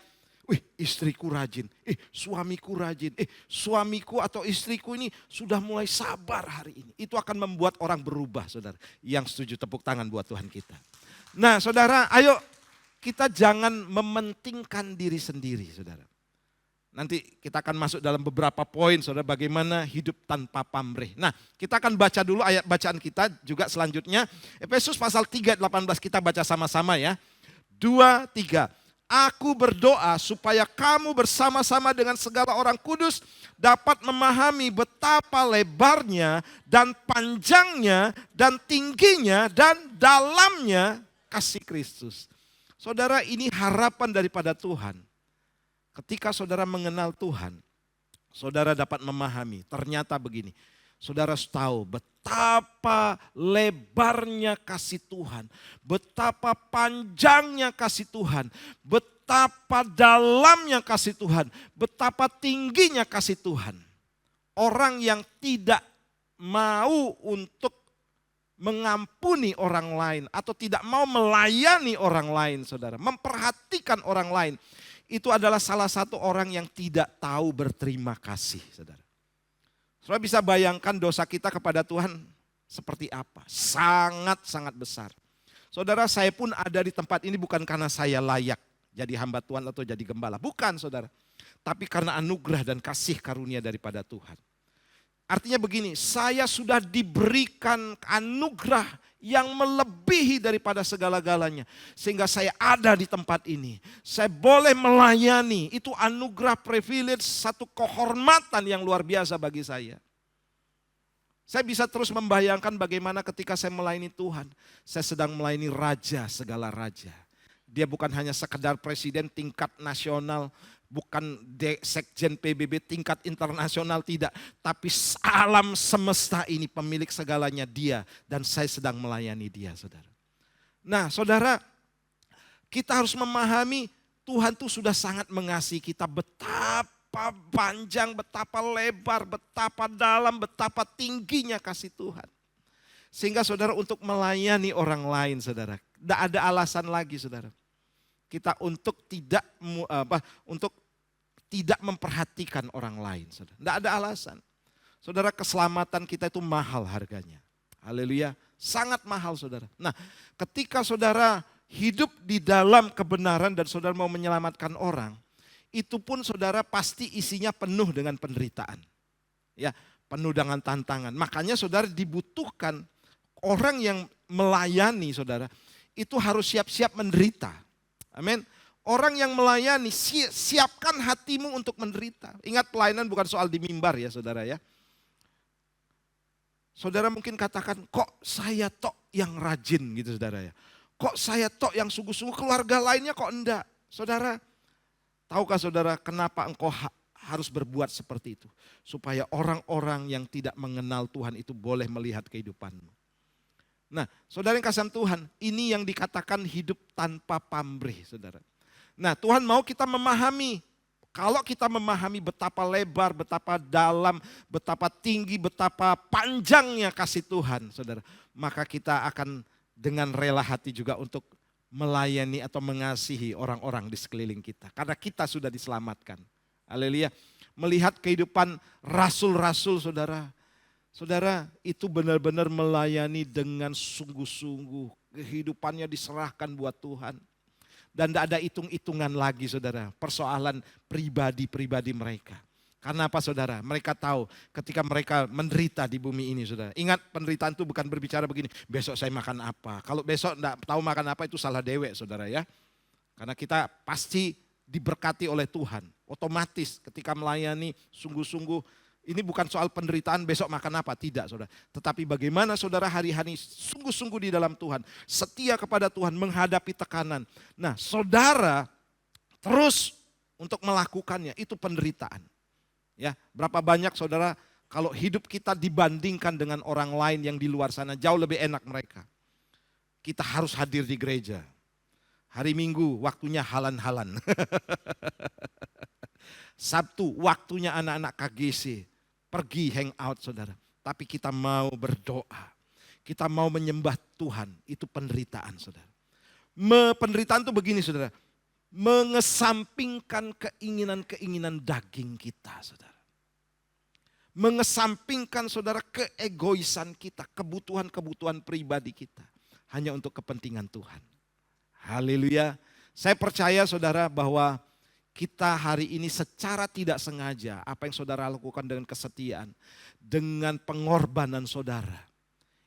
Wih, istriku rajin, suamiku rajin, suamiku atau istriku ini sudah mulai sabar hari ini. Itu akan membuat orang berubah, saudara. Yang setuju tepuk tangan buat Tuhan kita. Nah, saudara, ayo. Kita jangan mementingkan diri sendiri, saudara. Nanti kita akan masuk dalam beberapa poin, saudara, bagaimana hidup tanpa pamrih. Nah, kita akan baca dulu ayat bacaan kita juga selanjutnya. Efesus pasal 3 ayat 18 kita baca sama-sama ya. 2, 3. Aku berdoa supaya kamu bersama-sama dengan segala orang kudus dapat memahami betapa lebarnya dan panjangnya dan tingginya dan dalamnya kasih Kristus. Saudara, ini harapan daripada Tuhan. Ketika saudara mengenal Tuhan, saudara dapat memahami. Ternyata begini, saudara tahu betapa lebarnya kasih Tuhan. Betapa panjangnya kasih Tuhan. Betapa dalamnya kasih Tuhan. Betapa tingginya kasih Tuhan. Orang yang tidak mau untuk mengampuni orang lain atau tidak mau melayani orang lain, saudara, memperhatikan orang lain, itu adalah salah satu orang yang tidak tahu berterima kasih, saudara. Saudara bisa bayangkan dosa kita kepada Tuhan seperti apa? Sangat-sangat besar. Saudara, saya pun ada di tempat ini bukan karena saya layak jadi hamba Tuhan atau jadi gembala, bukan, saudara. Tapi karena anugerah dan kasih karunia daripada Tuhan. Artinya begini, saya sudah diberikan anugerah yang melebihi daripada segala-galanya. Sehingga saya ada di tempat ini. Saya boleh melayani, itu anugerah privilege, satu kehormatan yang luar biasa bagi saya. Saya bisa terus membayangkan bagaimana ketika saya melayani Tuhan. Saya sedang melayani raja segala raja. Dia bukan hanya sekedar presiden tingkat nasional, bukan sekjen PBB tingkat internasional, tidak. Tapi alam semesta ini pemilik segalanya dia. Dan saya sedang melayani dia, saudara. Nah, saudara, kita harus memahami Tuhan itu sudah sangat mengasihi kita. Betapa panjang, betapa lebar, betapa dalam, betapa tingginya kasih Tuhan. Sehingga saudara untuk melayani orang lain, saudara. Tidak ada alasan lagi, saudara. Kita untuk tidak memperhatikan orang lain, saudara. Tidak ada alasan. Saudara, keselamatan kita itu mahal harganya. Haleluya, sangat mahal, saudara. Nah, ketika saudara hidup di dalam kebenaran dan saudara mau menyelamatkan orang, itu pun saudara pasti isinya penuh dengan penderitaan. Ya, penuh dengan tantangan. Makanya saudara dibutuhkan orang yang melayani, saudara, itu harus siap-siap menderita. Amin. Orang yang melayani, siapkan hatimu untuk menderita. Ingat, pelayanan bukan soal di mimbar ya, saudara ya. Saudara mungkin katakan, kok saya tok yang rajin gitu, saudara ya. Kok saya tok yang sungguh-sungguh, keluarga lainnya kok enggak? Saudara, tahukah saudara kenapa engkau harus berbuat seperti itu? Supaya orang-orang yang tidak mengenal Tuhan itu boleh melihat kehidupanmu. Nah, saudara yang kasih Tuhan, ini yang dikatakan hidup tanpa pamrih, saudara. Nah, Tuhan mau kita memahami. Kalau kita memahami betapa lebar, betapa dalam, betapa tinggi, betapa panjangnya kasih Tuhan, saudara. Maka kita akan dengan rela hati juga untuk melayani atau mengasihi orang-orang di sekeliling kita. Karena kita sudah diselamatkan. Haleluya. Melihat kehidupan rasul-rasul, saudara. Saudara, itu benar-benar melayani dengan sungguh-sungguh. Kehidupannya diserahkan buat Tuhan. Dan tidak ada hitung-hitungan lagi, saudara. Persoalan pribadi-pribadi mereka. Karena apa, saudara? Mereka tahu ketika mereka menderita di bumi ini, saudara. Ingat, penderitaan itu bukan berbicara begini, besok saya makan apa. Kalau besok tidak tahu makan apa, itu salah dewek, saudara ya. Karena kita pasti diberkati oleh Tuhan. Otomatis ketika melayani sungguh-sungguh, ini bukan soal penderitaan besok makan apa, tidak, saudara. Tetapi bagaimana saudara hari-hari sungguh-sungguh di dalam Tuhan, setia kepada Tuhan, menghadapi tekanan. Nah, saudara terus untuk melakukannya, itu penderitaan. Ya, berapa banyak saudara kalau hidup kita dibandingkan dengan orang lain yang di luar sana jauh lebih enak mereka. Kita harus hadir di gereja. Hari Minggu waktunya halan-halan. Sabtu waktunya anak-anak KGC. Pergi hangout, saudara. Tapi kita mau berdoa. Kita mau menyembah Tuhan. Itu penderitaan, saudara. Penderitaan itu begini, saudara. Mengesampingkan keinginan-keinginan daging kita, saudara. Mengesampingkan, saudara, keegoisan kita. Kebutuhan-kebutuhan pribadi kita. Hanya untuk kepentingan Tuhan. Haleluya. Saya percaya, saudara, bahwa kita hari ini secara tidak sengaja, apa yang saudara lakukan dengan kesetiaan, dengan pengorbanan saudara,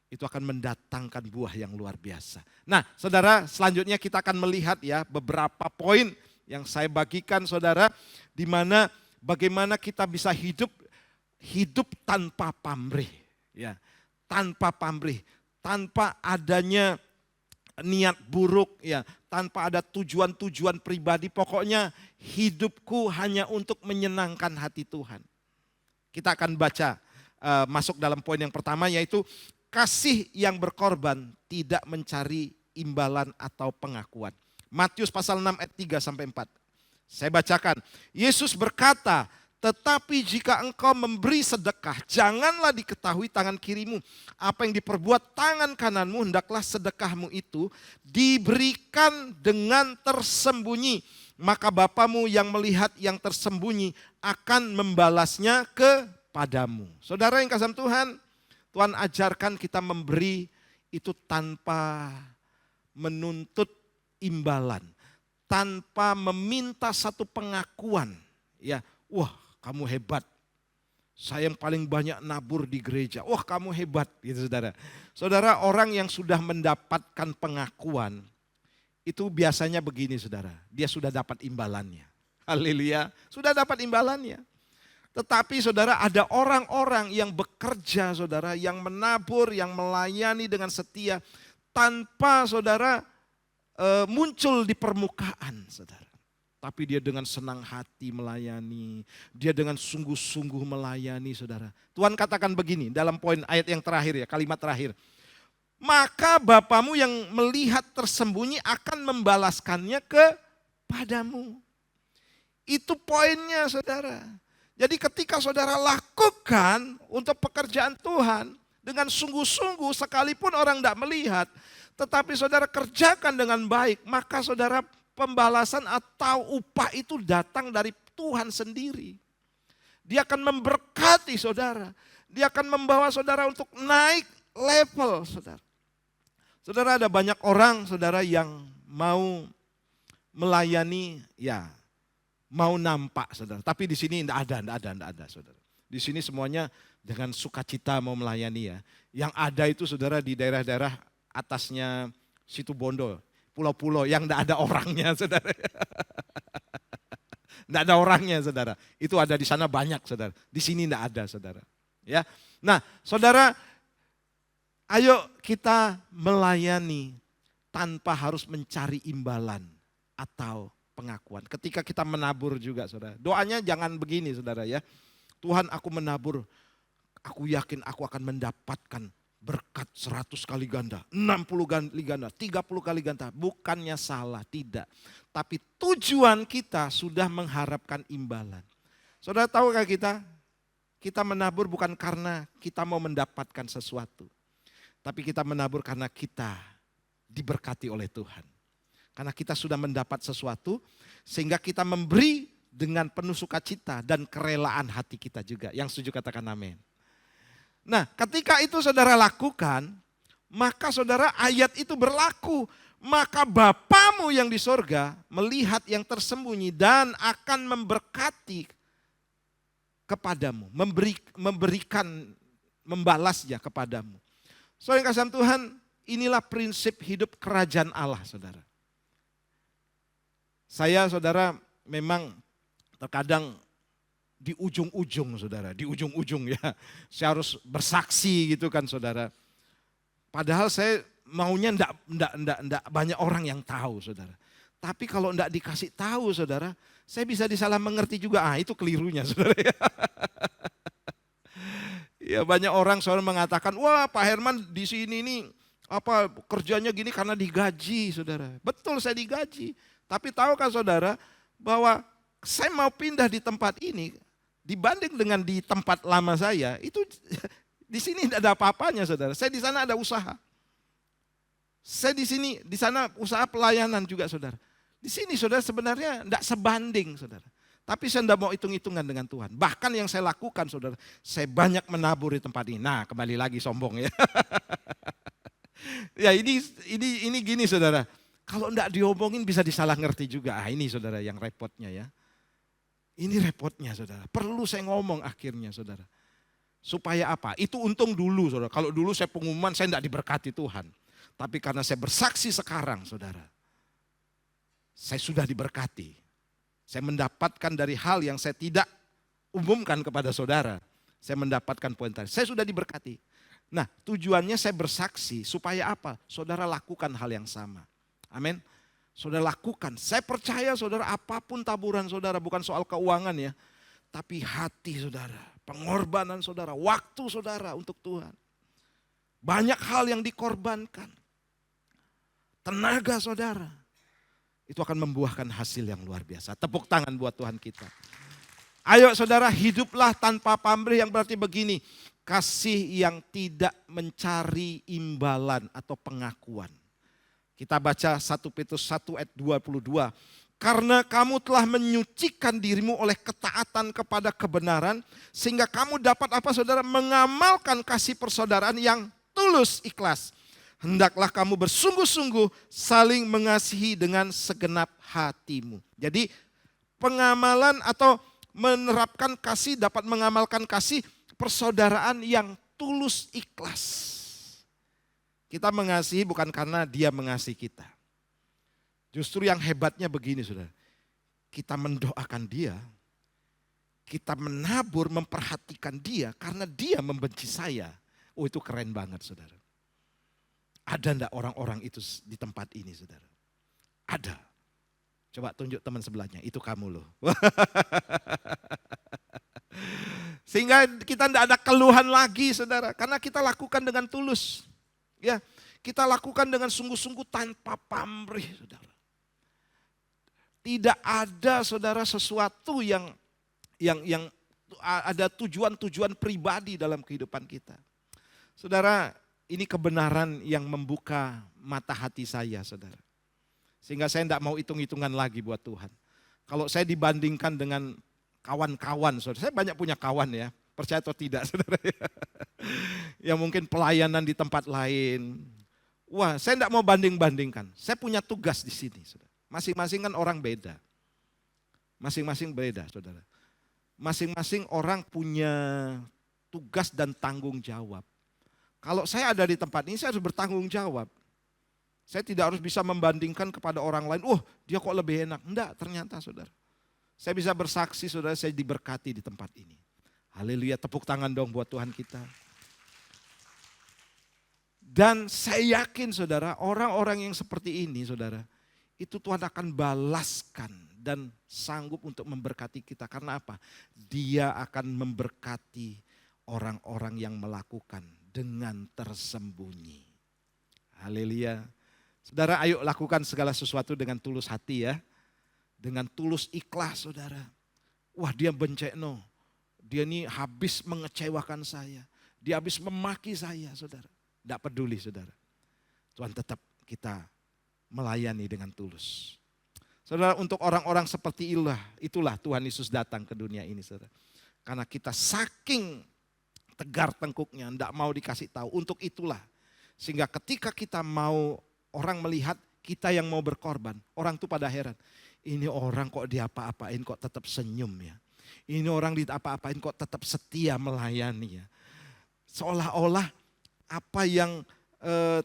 itu akan mendatangkan buah yang luar biasa. Nah, saudara, selanjutnya kita akan melihat ya beberapa poin yang saya bagikan, saudara, di mana bagaimana kita bisa hidup tanpa pamrih, ya, tanpa pamrih, tanpa adanya niat buruk, ya, tanpa ada tujuan-tujuan pribadi. Pokoknya hidupku hanya untuk menyenangkan hati Tuhan. Kita akan baca masuk dalam poin yang pertama, yaitu kasih yang berkorban tidak mencari imbalan atau pengakuan. Matius pasal 6 ayat 3 sampai 4. Saya bacakan. Yesus berkata, tetapi jika engkau memberi sedekah, janganlah diketahui tangan kirimu. Apa yang diperbuat tangan kananmu, hendaklah sedekahmu itu diberikan dengan tersembunyi. Maka Bapamu yang melihat yang tersembunyi akan membalasnya kepadamu. Saudara yang kasih Tuhan, Tuhan ajarkan kita memberi itu tanpa menuntut imbalan. Tanpa meminta satu pengakuan. Ya, wah, kamu hebat. Saya yang paling banyak nabur di gereja. Wah, kamu hebat, gitu saudara. Saudara, orang yang sudah mendapatkan pengakuan, itu biasanya begini, saudara. Dia sudah dapat imbalannya. Haleluya, sudah dapat imbalannya. Tetapi saudara, ada orang-orang yang bekerja, saudara, yang menabur, yang melayani dengan setia, tanpa saudara muncul di permukaan, saudara. Tapi dia dengan senang hati melayani. Dia dengan sungguh-sungguh melayani, saudara. Tuhan katakan begini dalam poin ayat yang terakhir ya, kalimat terakhir. Maka Bapamu yang melihat tersembunyi akan membalaskannya kepadamu. Itu poinnya, saudara. Jadi ketika saudara lakukan untuk pekerjaan Tuhan dengan sungguh-sungguh sekalipun orang tidak melihat. Tetapi saudara kerjakan dengan baik, maka saudara pembalasan atau upah itu datang dari Tuhan sendiri. Dia akan memberkati saudara. Dia akan membawa saudara untuk naik level, saudara. Saudara, ada banyak orang, saudara, yang mau melayani, ya, mau nampak, saudara. Tapi di sini tidak ada, saudara. Di sini semuanya dengan sukacita mau melayani, ya. Yang ada itu, saudara, di daerah-daerah atasnya Situ Bondo. Pulau-pulau yang tidak ada orangnya, saudara. Tidak ada orangnya, saudara. Itu ada di sana banyak, saudara. Di sini tidak ada, saudara. Ya, nah, saudara, ayo kita melayani tanpa harus mencari imbalan atau pengakuan. Ketika kita menabur juga saudara, doanya jangan begini saudara ya. Tuhan aku menabur, aku yakin aku akan mendapatkan berkat 100 kali ganda, 60 kali ganda, 30 kali ganda. Bukannya salah, tidak. Tapi tujuan kita sudah mengharapkan imbalan. Saudara tahukah kita menabur bukan karena kita mau mendapatkan sesuatu. Tapi kita menabur karena kita diberkati oleh Tuhan. Karena kita sudah mendapat sesuatu sehingga kita memberi dengan penuh sukacita dan kerelaan hati kita juga. Yang setuju katakan amin. Nah ketika itu saudara lakukan, maka saudara ayat itu berlaku. Maka Bapamu yang di sorga melihat yang tersembunyi dan akan memberkati kepadamu. Memberikan, membalasnya kepadamu. Saudara yang kasih Tuhan, inilah prinsip hidup kerajaan Allah saudara. Saya saudara memang terkadang di ujung-ujung saudara, di ujung-ujung ya. Saya harus bersaksi gitu kan saudara. Padahal saya maunya enggak banyak orang yang tahu saudara. Tapi kalau enggak dikasih tahu saudara, saya bisa disalah mengerti juga. Itu kelirunya saudara ya. Ya banyak orang saudara mengatakan, wah Pak Herman di sini nih apa kerjanya gini karena digaji saudara. Betul saya digaji. Tapi tahukah saudara bahwa saya mau pindah di tempat ini dibanding dengan di tempat lama saya, itu di sini tidak ada apa-apanya saudara. Saya di sana ada usaha. Saya di sana usaha pelayanan juga saudara. Di sini saudara sebenarnya tidak sebanding saudara. Tapi saya tidak mau hitung-hitungan dengan Tuhan. Bahkan yang saya lakukan saudara, saya banyak menabur di tempat ini. Nah kembali lagi sombong ya. Ya ini gini saudara. Kalau tidak diomongin bisa disalah ngerti juga. Ini saudara yang repotnya ya. Ini repotnya saudara. Perlu saya ngomong akhirnya saudara. Supaya apa? Itu untung dulu saudara. Kalau dulu saya pengumuman saya tidak diberkati Tuhan. Tapi karena saya bersaksi sekarang saudara. Saya sudah diberkati. Saya mendapatkan dari hal yang saya tidak umumkan kepada saudara. Saya mendapatkan poin tadi. Saya sudah diberkati. Nah tujuannya saya bersaksi supaya apa? Saudara lakukan hal yang sama. Amin. Saudara lakukan. Saya percaya saudara apapun taburan saudara. Bukan soal keuangan ya. Tapi hati saudara. Pengorbanan saudara. Waktu saudara untuk Tuhan. Banyak hal yang dikorbankan. Tenaga saudara. Itu akan membuahkan hasil yang luar biasa. Tepuk tangan buat Tuhan kita. Ayo saudara hiduplah tanpa pamrih yang berarti begini. Kasih yang tidak mencari imbalan atau pengakuan. Kita baca 1 Petrus 1 ayat 22. Karena kamu telah menyucikan dirimu oleh ketaatan kepada kebenaran. Sehingga kamu dapat apa saudara? Mengamalkan kasih persaudaraan yang tulus ikhlas. Hendaklah kamu bersungguh-sungguh saling mengasihi dengan segenap hatimu. Jadi pengamalan atau menerapkan kasih dapat mengamalkan kasih persaudaraan yang tulus ikhlas. Kita mengasihi bukan karena dia mengasihi kita. Justru yang hebatnya begini saudara. Kita mendoakan dia. Kita menabur, memperhatikan dia karena dia membenci saya. Oh itu keren banget saudara. Ada enggak orang-orang itu di tempat ini saudara? Ada. Coba tunjuk teman sebelahnya, itu kamu loh. Sehingga kita enggak ada keluhan lagi saudara. Karena kita lakukan dengan tulus. Ya, kita lakukan dengan sungguh-sungguh tanpa pamrih saudara. Tidak ada saudara sesuatu yang ada tujuan-tujuan pribadi dalam kehidupan kita. Saudara, ini kebenaran yang membuka mata hati saya saudara. Sehingga saya tidak mau hitung-hitungan lagi buat Tuhan. Kalau saya dibandingkan dengan kawan-kawan saudara. Saya banyak punya kawan ya. Percaya atau tidak saudara ya. Yang mungkin pelayanan di tempat lain. Wah saya tidak mau banding-bandingkan. Saya punya tugas di sini saudara. Masing-masing kan orang beda. Masing-masing beda saudara. Masing-masing orang punya tugas dan tanggung jawab. Kalau saya ada di tempat ini saya harus bertanggung jawab. Saya tidak harus bisa membandingkan kepada orang lain. Oh dia kok lebih enak. Enggak ternyata saudara. Saya bisa bersaksi saudara saya diberkati di tempat ini. Haleluya, tepuk tangan dong buat Tuhan kita. Dan saya yakin saudara, orang-orang yang seperti ini saudara, itu Tuhan akan balaskan dan sanggup untuk memberkati kita. Karena apa? Dia akan memberkati orang-orang yang melakukan dengan tersembunyi. Haleluya. Saudara, ayo lakukan segala sesuatu dengan tulus hati ya. Dengan tulus ikhlas saudara. Wah, dia bencekno. Dia ini habis mengecewakan saya. Dia habis memaki saya saudara. Tidak peduli saudara. Tuhan tetap kita melayani dengan tulus. Saudara, untuk orang-orang seperti itulah Tuhan Yesus datang ke dunia ini saudara. Karena kita saking tegar tengkuknya, tidak mau dikasih tahu. Untuk itulah. Sehingga ketika kita mau orang melihat kita yang mau berkorban. Orang tuh pada heran. Ini orang kok diapa-apain kok tetap senyum ya. Ini orang diapa-apain kok tetap setia melayani ya. Seolah-olah apa yang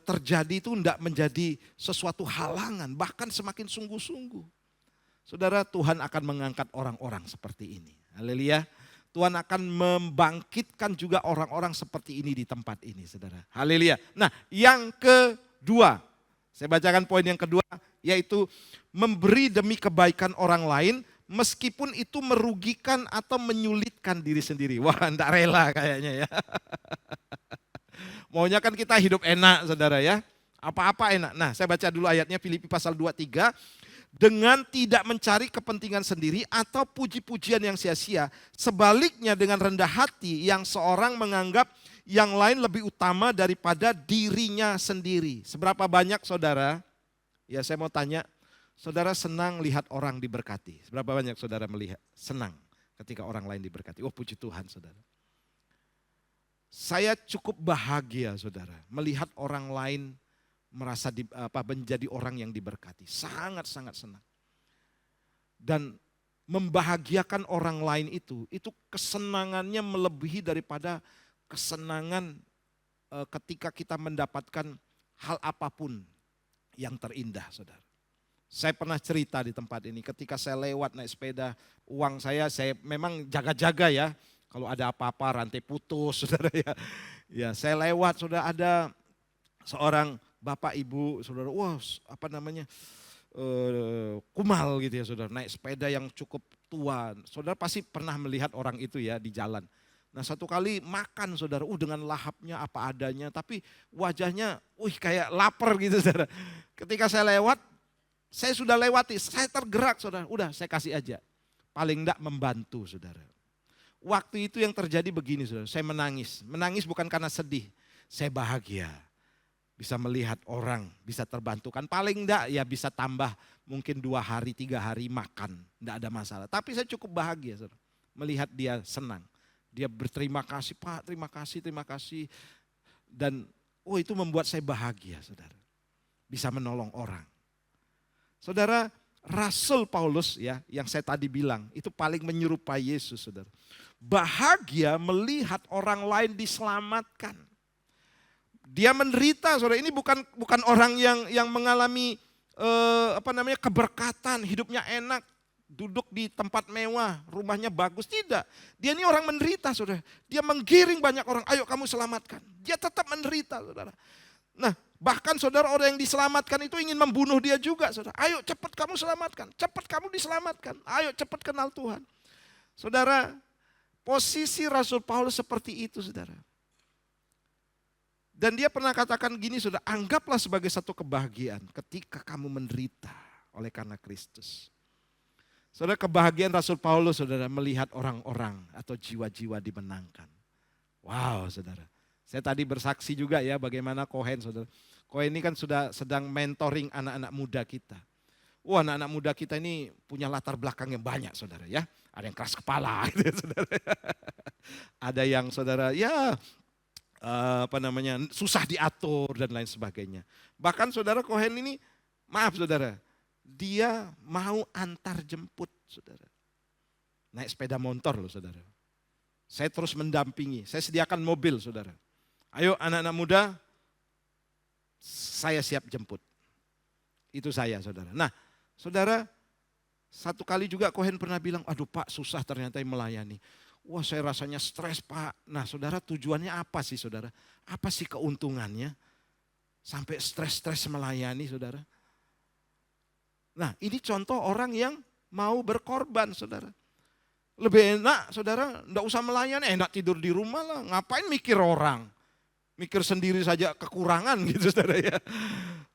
terjadi itu tidak menjadi sesuatu halangan. Bahkan semakin sungguh-sungguh. Saudara, Tuhan akan mengangkat orang-orang seperti ini. Haleluya. Tuhan akan membangkitkan juga orang-orang seperti ini di tempat ini saudara. Haleluya. Nah yang kedua. Saya bacakan poin yang kedua. Yaitu memberi demi kebaikan orang lain. Meskipun itu merugikan atau menyulitkan diri sendiri. Wah, enggak rela kayaknya ya. Maunya kan kita hidup enak saudara ya. Apa-apa enak. Nah saya baca dulu ayatnya Filipi pasal 2:3. Dengan tidak mencari kepentingan sendiri atau puji-pujian yang sia-sia. Sebaliknya dengan rendah hati yang seorang menganggap yang lain lebih utama daripada dirinya sendiri. Seberapa banyak saudara, ya saya mau tanya, saudara senang lihat orang diberkati. Seberapa banyak saudara melihat senang ketika orang lain diberkati. Oh puji Tuhan saudara. Saya cukup bahagia saudara melihat orang lain merasa menjadi orang yang diberkati. Sangat-sangat senang. Dan membahagiakan orang lain itu kesenangannya melebihi daripada kesenangan ketika kita mendapatkan hal apapun yang terindah saudara. Saya pernah cerita di tempat ini ketika saya lewat naik sepeda, uang saya memang jaga-jaga ya. Kalau ada apa-apa rantai putus saudara ya. Ya saya lewat sudah ada seorang bapak ibu saudara, wah apa namanya kumal gitu ya saudara. Naik sepeda yang cukup tua. Saudara pasti pernah melihat orang itu ya di jalan. Nah satu kali makan saudara, dengan lahapnya apa adanya. Tapi wajahnya kayak lapar gitu saudara. Ketika saya lewat, saya sudah lewati, saya tergerak saudara. Udah saya kasih aja. Paling enggak membantu saudara. Waktu itu yang terjadi begini saudara, saya menangis. Menangis bukan karena sedih, saya bahagia. Bisa melihat orang, bisa terbantukan. Paling enggak ya bisa tambah mungkin 2 hari, 3 hari makan. Enggak ada masalah. Tapi saya cukup bahagia saudara, melihat dia senang. Dia berterima kasih, Pak terima kasih. Dan itu membuat saya bahagia saudara. Bisa menolong orang. Saudara, Rasul Paulus ya yang saya tadi bilang itu paling menyerupai Yesus saudara. Bahagia melihat orang lain diselamatkan. Dia menderita saudara, ini bukan orang yang mengalami keberkatan, hidupnya enak, duduk di tempat mewah, rumahnya bagus, tidak. Dia ini orang menderita saudara. Dia menggiring banyak orang, ayo kamu selamatkan. Dia tetap menderita saudara. Nah bahkan saudara orang yang diselamatkan itu ingin membunuh dia juga saudara. Ayo cepat kamu selamatkan, cepat kamu diselamatkan. Ayo cepat kenal Tuhan. Saudara, posisi Rasul Paulus seperti itu saudara. Dan dia pernah katakan gini saudara, anggaplah sebagai satu kebahagiaan ketika kamu menderita oleh karena Kristus. Saudara, kebahagiaan Rasul Paulus saudara melihat orang-orang atau jiwa-jiwa dimenangkan. Wow saudara. Saya tadi bersaksi juga ya bagaimana Cohen saudara. Cohen ini kan sudah sedang mentoring anak-anak muda kita. Wah anak-anak muda kita ini punya latar belakang yang banyak saudara ya. Ada yang keras kepala gitu ya, saudara. Ada yang saudara ya susah diatur dan lain sebagainya. Bahkan saudara Cohen ini, maaf saudara, dia mau antar jemput saudara. Naik sepeda motor loh saudara. Saya terus mendampingi, saya sediakan mobil saudara. Ayo anak-anak muda, saya siap jemput. Itu saya saudara. Nah saudara, satu kali juga Cohen pernah bilang, aduh Pak susah ternyata melayani. Wah saya rasanya stres Pak. Nah saudara, tujuannya apa sih saudara? Apa sih keuntungannya? Sampai stres-stres melayani saudara. Nah ini contoh orang yang mau berkorban saudara. Lebih enak saudara, enggak usah melayani, enak tidur di rumah lah. Ngapain mikir orang? Mikir sendiri saja kekurangan gitu saudara ya.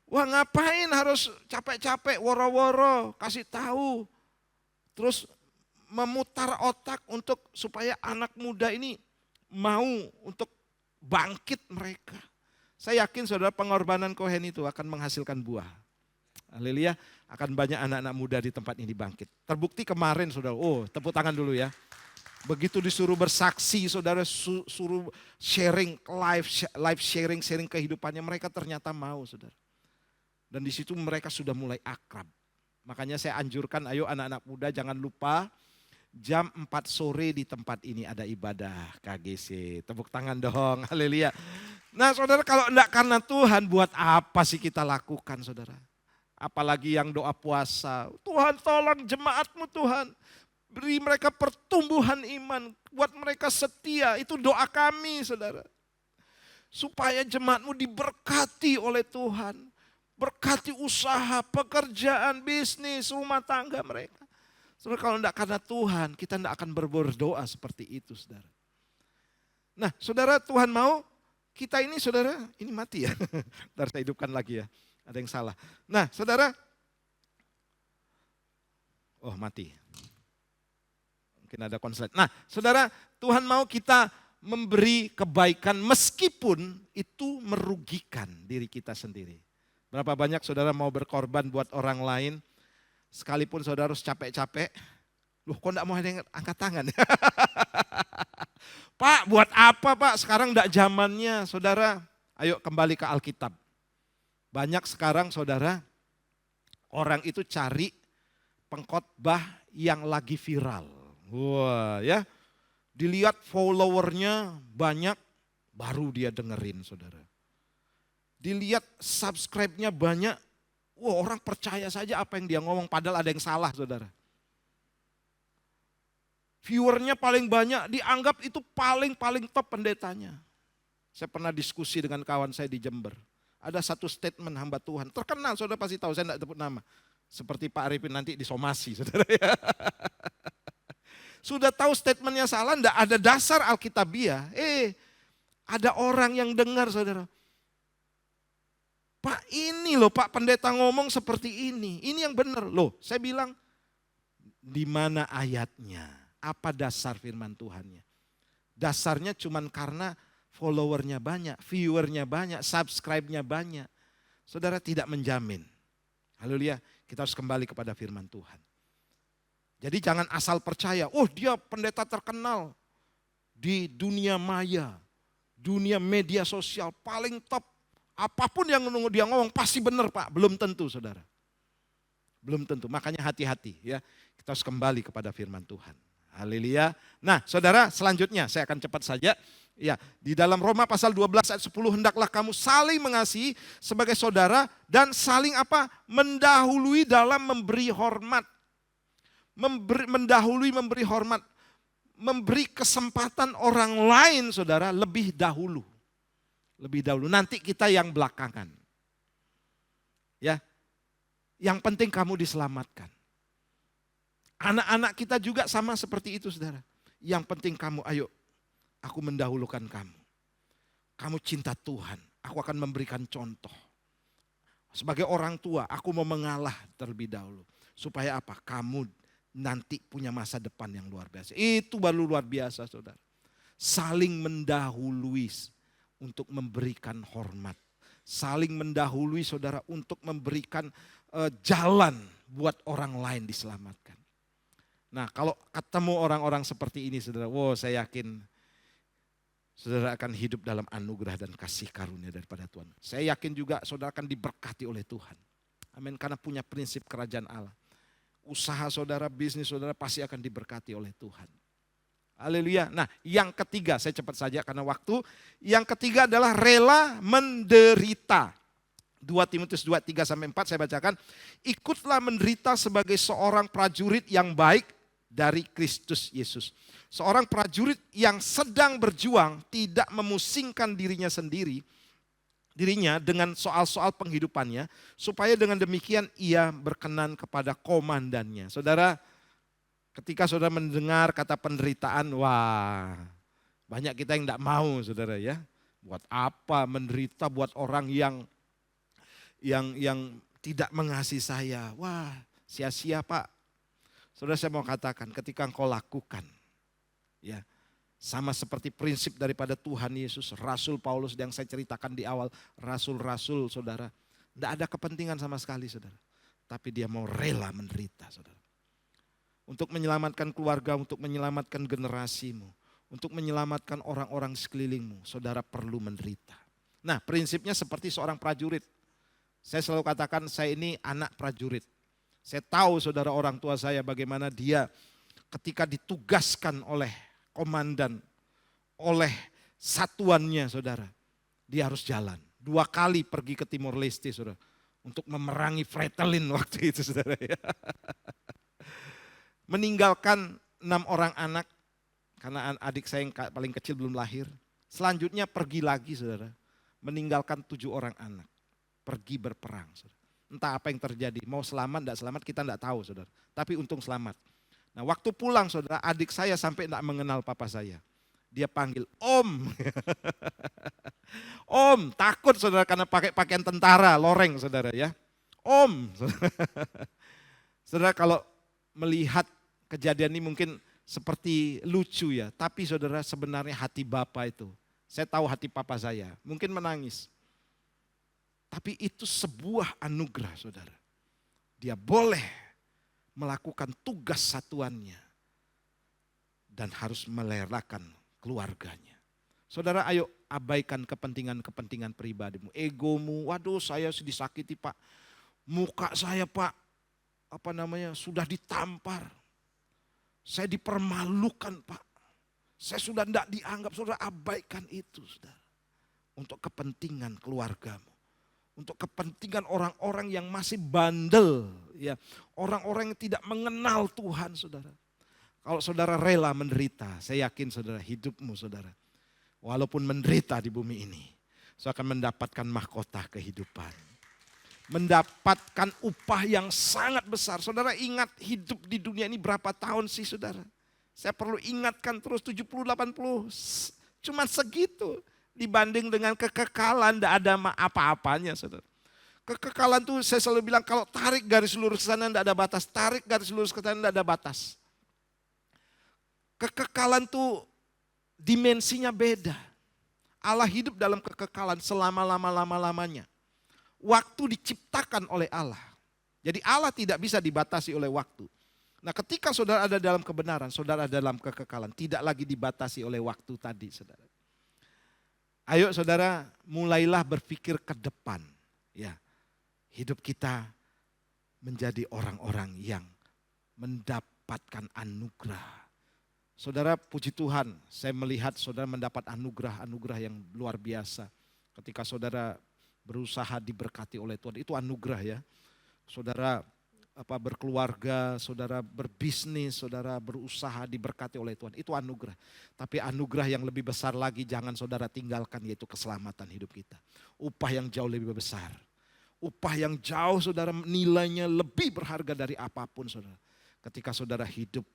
Wah ngapain harus capek-capek, woro-woro, kasih tahu. Terus memutar otak untuk supaya anak muda ini mau untuk bangkit mereka. Saya yakin saudara pengorbanan Cohen itu akan menghasilkan buah. Haleluya, akan banyak anak-anak muda di tempat ini bangkit. Terbukti kemarin saudara, tepuk tangan dulu ya. Begitu disuruh bersaksi saudara, suruh sharing, live sharing kehidupannya, mereka ternyata mau saudara. Dan di situ mereka sudah mulai akrab. Makanya saya anjurkan ayo anak-anak muda jangan lupa jam 4 sore di tempat ini ada ibadah KGC. Tepuk tangan dong, haleluya. Nah saudara kalau enggak karena Tuhan buat apa sih kita lakukan saudara? Apalagi yang doa puasa. Tuhan tolong jemaatmu Tuhan. Beri mereka pertumbuhan iman. Buat mereka setia. Itu doa kami saudara. Supaya jemaatmu diberkati oleh Tuhan. Berkati usaha, pekerjaan, bisnis, rumah tangga mereka. Saudara kalau enggak karena Tuhan kita enggak akan berdoa seperti itu saudara. Nah saudara Tuhan mau kita ini saudara, ini mati ya. Ntar saya hidupkan lagi ya. Ada yang salah. Nah saudara. Mati. Mungkin ada konslet. Nah saudara Tuhan mau kita memberi kebaikan meskipun itu merugikan diri kita sendiri. Berapa banyak saudara mau berkorban buat orang lain. Sekalipun saudara harus capek-capek. Loh kok enggak mau ada yang angkat tangan. Pak buat apa Pak sekarang enggak zamannya saudara. Ayo kembali ke Alkitab. Banyak sekarang saudara orang itu cari pengkhotbah yang lagi viral. Wah ya dilihat followernya banyak baru dia dengerin saudara. Dilihat subscribe-nya banyak. Wah orang percaya saja apa yang dia ngomong padahal ada yang salah saudara. Viewernya paling banyak, dianggap itu paling top pendetanya. Saya pernah diskusi dengan kawan saya di Jember. Ada satu statement hamba Tuhan, terkenal saudara pasti tahu, saya tidak sebut nama. Seperti Pak Arifin nanti disomasi saudara ya. Sudah tahu statementnya salah, tidak ada dasar Alkitabiah. Ada orang yang dengar saudara. Pak ini loh Pak pendeta ngomong seperti ini yang benar. Loh saya bilang, di mana ayatnya? Apa dasar firman Tuhannya? Dasarnya cuman karena followernya banyak, viewernya banyak, subscribe-nya banyak. Saudara tidak menjamin. Haleluya, kita harus kembali kepada firman Tuhan. Jadi jangan asal percaya, dia pendeta terkenal di dunia maya, dunia media sosial paling top. Apapun yang dia ngomong pasti benar Pak, belum tentu saudara. Belum tentu, makanya hati-hati ya. Kita harus kembali kepada firman Tuhan. Haleluya. Nah saudara selanjutnya saya akan cepat saja. Ya, di dalam Roma pasal 12 ayat 10 hendaklah kamu saling mengasihi sebagai saudara dan saling apa? Mendahului dalam memberi hormat. Mendahului memberi hormat. Memberi kesempatan orang lain saudara lebih dahulu. Lebih dahulu, nanti kita yang belakangan. Ya. Yang penting kamu diselamatkan. Anak-anak kita juga sama seperti itu saudara. Yang penting kamu, ayo aku mendahulukan kamu. Kamu cinta Tuhan, aku akan memberikan contoh. Sebagai orang tua, aku mau mengalah terlebih dahulu. Supaya apa? Kamu nanti punya masa depan yang luar biasa. Itu baru luar biasa saudara. Saling mendahului untuk memberikan hormat. Saling mendahului saudara untuk memberikan jalan buat orang lain diselamatkan. Nah kalau ketemu orang-orang seperti ini saudara, saya yakin saudara akan hidup dalam anugerah dan kasih karunia daripada Tuhan. Saya yakin juga saudara akan diberkati oleh Tuhan. Amin, karena punya prinsip kerajaan Allah. Usaha saudara, bisnis saudara pasti akan diberkati oleh Tuhan. Haleluya. Nah yang ketiga, saya cepat saja karena waktu. Yang ketiga adalah rela menderita. 2 Timotius 2:3-4 saya bacakan. Ikutlah menderita sebagai seorang prajurit yang baik dari Kristus Yesus. Seorang prajurit yang sedang berjuang tidak memusingkan dirinya sendiri dirinya dengan soal-soal penghidupannya, supaya dengan demikian ia berkenan kepada komandannya. Saudara, ketika saudara mendengar kata penderitaan, wah banyak kita yang tidak mau, saudara ya. Buat apa menderita buat orang yang tidak mengasihi saya. Wah, sia-sia Pak. Saudara, saya mau katakan, ketika engkau lakukan, ya, sama seperti prinsip daripada Tuhan Yesus, Rasul Paulus yang saya ceritakan di awal, rasul-rasul saudara, tidak ada kepentingan sama sekali saudara. Tapi dia mau rela menderita saudara. Untuk menyelamatkan keluarga, untuk menyelamatkan generasimu, untuk menyelamatkan orang-orang sekelilingmu, saudara perlu menderita. Nah, prinsipnya seperti seorang prajurit. Saya selalu katakan, saya ini anak prajurit. Saya tahu saudara, orang tua saya bagaimana dia ketika ditugaskan oleh komandan, oleh satuannya saudara. Dia harus jalan. 2 kali pergi ke Timor Leste saudara. Untuk memerangi Fretilin waktu itu saudara ya. Meninggalkan 6 orang anak. Karena adik saya yang paling kecil belum lahir. Selanjutnya pergi lagi saudara. Meninggalkan 7 orang anak. Pergi berperang saudara. Entah apa yang terjadi, mau selamat, tidak selamat kita tidak tahu saudara. Tapi untung selamat. Nah waktu pulang saudara, adik saya sampai tidak mengenal papa saya. Dia panggil Om. Om, takut saudara karena pakai pakaian tentara, loreng saudara ya. Om. Saudara kalau melihat kejadian ini mungkin seperti lucu ya. Tapi saudara sebenarnya hati Bapa itu. Saya tahu hati papa saya, mungkin menangis. Tapi itu sebuah anugerah saudara. Dia boleh melakukan tugas satuannya. Dan harus melelakan keluarganya. Saudara ayo abaikan kepentingan-kepentingan pribadimu. Egomu, waduh saya disakiti Pak. Muka saya Pak, sudah ditampar. Saya dipermalukan Pak. Saya sudah tidak dianggap, saudara abaikan itu saudara. Untuk kepentingan keluargamu. Untuk kepentingan orang-orang yang masih bandel, ya, orang-orang yang tidak mengenal Tuhan, saudara. Kalau saudara rela menderita, saya yakin saudara hidupmu, saudara, walaupun menderita di bumi ini, saudara akan mendapatkan mahkota kehidupan, mendapatkan upah yang sangat besar. Saudara ingat hidup di dunia ini berapa tahun sih, saudara? Saya perlu ingatkan terus 70-80, cuma segitu. Dibanding dengan kekekalan, tidak ada apa-apanya saudara. Kekekalan tuh saya selalu bilang kalau tarik garis lurus ke sana tidak ada batas. Tarik garis lurus ke sana tidak ada batas. Kekekalan tuh dimensinya beda. Allah hidup dalam kekekalan selama-lama-lama-lamanya. Waktu diciptakan oleh Allah. Jadi Allah tidak bisa dibatasi oleh waktu. Nah ketika saudara ada dalam kebenaran, saudara ada dalam kekekalan. Tidak lagi dibatasi oleh waktu tadi saudara. Ayo saudara, mulailah berpikir ke depan. Ya, hidup kita menjadi orang-orang yang mendapatkan anugerah. Saudara, puji Tuhan, saya melihat saudara mendapat anugerah yang luar biasa. Ketika saudara berusaha diberkati oleh Tuhan, itu anugerah ya. Saudara berkeluarga, saudara berbisnis, saudara berusaha diberkati oleh Tuhan. Itu anugerah. Tapi anugerah yang lebih besar lagi jangan saudara tinggalkan, yaitu keselamatan hidup kita. Upah yang jauh lebih besar. Upah yang jauh saudara nilainya lebih berharga dari apapun saudara. Ketika saudara hidup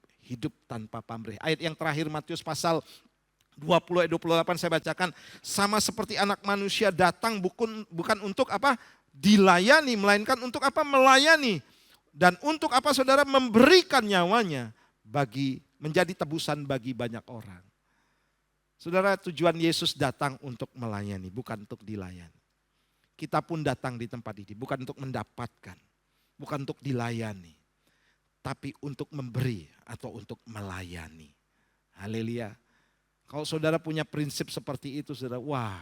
tanpa pamrih. Ayat yang terakhir Matius pasal 20 ayat 28 saya bacakan. Sama seperti anak manusia datang bukan untuk apa? Dilayani, melainkan untuk apa? Melayani. Dan untuk apa saudara memberikan nyawanya menjadi tebusan bagi banyak orang. Saudara, tujuan Yesus datang untuk melayani, bukan untuk dilayani. Kita pun datang di tempat ini bukan untuk mendapatkan, bukan untuk dilayani, tapi untuk memberi atau untuk melayani. Haleluya. Kalau saudara punya prinsip seperti itu, saudara, wah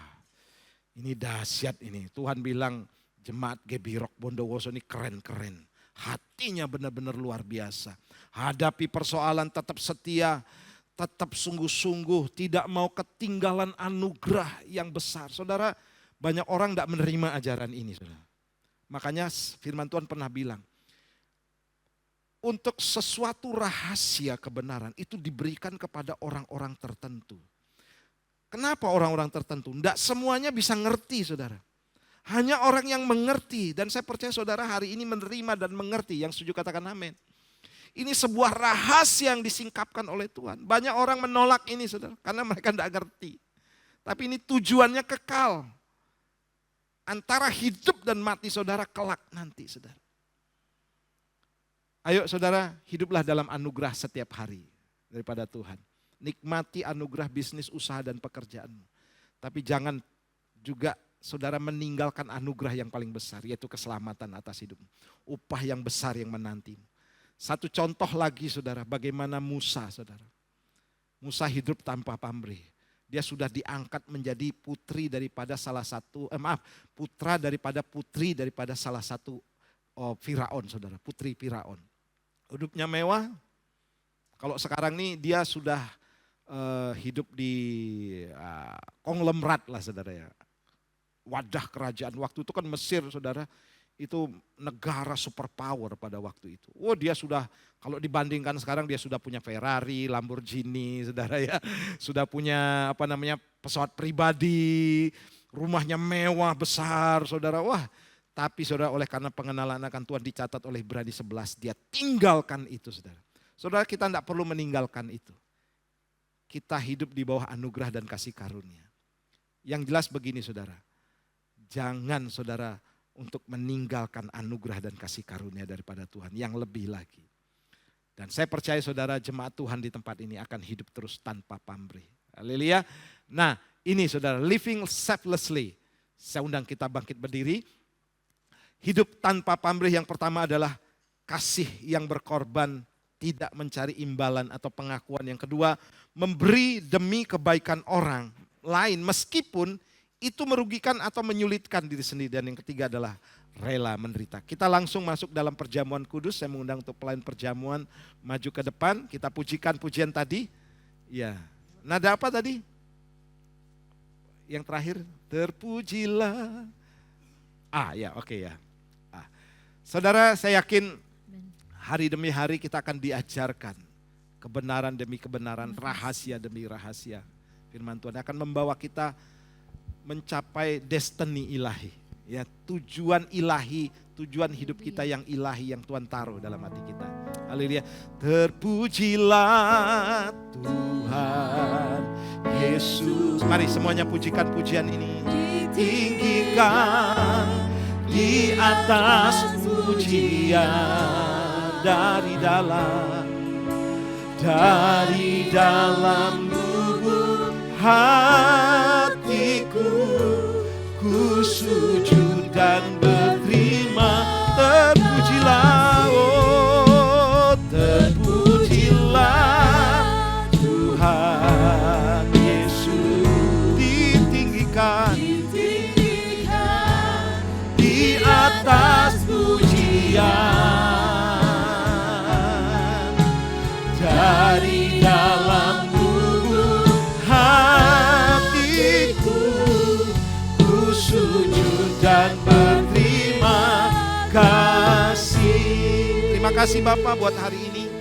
ini dahsyat ini. Tuhan bilang jemaat Gebirok Bondowoso ini keren-keren. Hatinya benar-benar luar biasa. Hadapi persoalan tetap setia, tetap sungguh-sungguh, tidak mau ketinggalan anugerah yang besar. Saudara, banyak orang tidak menerima ajaran ini. Saudara. Makanya firman Tuhan pernah bilang, untuk sesuatu rahasia kebenaran itu diberikan kepada orang-orang tertentu. Kenapa orang-orang tertentu? Tidak semuanya bisa ngerti saudara. Hanya orang yang mengerti, dan saya percaya saudara hari ini menerima dan mengerti. Yang setuju katakan amin. Ini sebuah rahasia yang disingkapkan oleh Tuhan. Banyak orang menolak ini saudara, karena mereka tidak ngerti. Tapi ini tujuannya kekal. Antara hidup dan mati saudara kelak nanti saudara. Ayo saudara, hiduplah dalam anugerah setiap hari daripada Tuhan. Nikmati anugerah bisnis, usaha dan pekerjaanmu. Tapi jangan juga saudara meninggalkan anugerah yang paling besar, yaitu keselamatan atas hidupmu. Upah yang besar yang menantimu. Satu contoh lagi saudara, bagaimana Musa saudara. Musa hidup tanpa pamrih. Dia sudah diangkat menjadi putri daripada putra daripada putri daripada salah satu Firaun saudara, putri Firaun. Hidupnya mewah. Kalau sekarang nih dia sudah hidup di konglomerat lah saudara ya. Wadah kerajaan waktu itu kan Mesir saudara, itu negara superpower pada waktu itu. Oh dia sudah, kalau dibandingkan sekarang dia sudah punya Ferrari, Lamborghini saudara ya. Sudah punya pesawat pribadi, rumahnya mewah besar saudara. Wah tapi saudara oleh karena pengenalan akan Tuhan dicatat oleh Ibrani 11, dia tinggalkan itu saudara. Saudara kita tidak perlu meninggalkan itu. Kita hidup di bawah anugerah dan kasih karunia. Yang jelas begini saudara. Jangan saudara untuk meninggalkan anugerah dan kasih karunia daripada Tuhan yang lebih lagi. Dan saya percaya saudara jemaat Tuhan di tempat ini akan hidup terus tanpa pamrih. Haleluya. Nah ini saudara, living selflessly. Saya undang kita bangkit berdiri. Hidup tanpa pamrih yang pertama adalah kasih yang berkorban, tidak mencari imbalan atau pengakuan. Yang kedua, memberi demi kebaikan orang lain meskipun itu merugikan atau menyulitkan diri sendiri. Dan yang ketiga adalah rela menderita. Kita langsung masuk dalam perjamuan kudus. Saya mengundang untuk pelayan perjamuan maju ke depan. Kita pujikan pujian tadi. Ya, nada apa tadi? Yang terakhir, terpujilah. Ya oke ya. Saudara saya yakin hari demi hari kita akan diajarkan. Kebenaran demi kebenaran, rahasia demi rahasia. Firman Tuhan akan membawa kita mencapai destiny ilahi, ya tujuan ilahi, tujuan hidup kita yang ilahi yang Tuhan taruh dalam hati kita. Haleluya. Terpujilah Tuhan Yesus. Mari semuanya pujikan pujian ini. Ditinggikan di atas pujian dari dalam lubuk hatiku, ku sujud dan berterima. Terpujilah, oh terpujilah Tuhan Yesus. Ditinggikan di atas pujian dari dalam sujud dan berterima kasih. Terima kasih Bapa buat hari ini.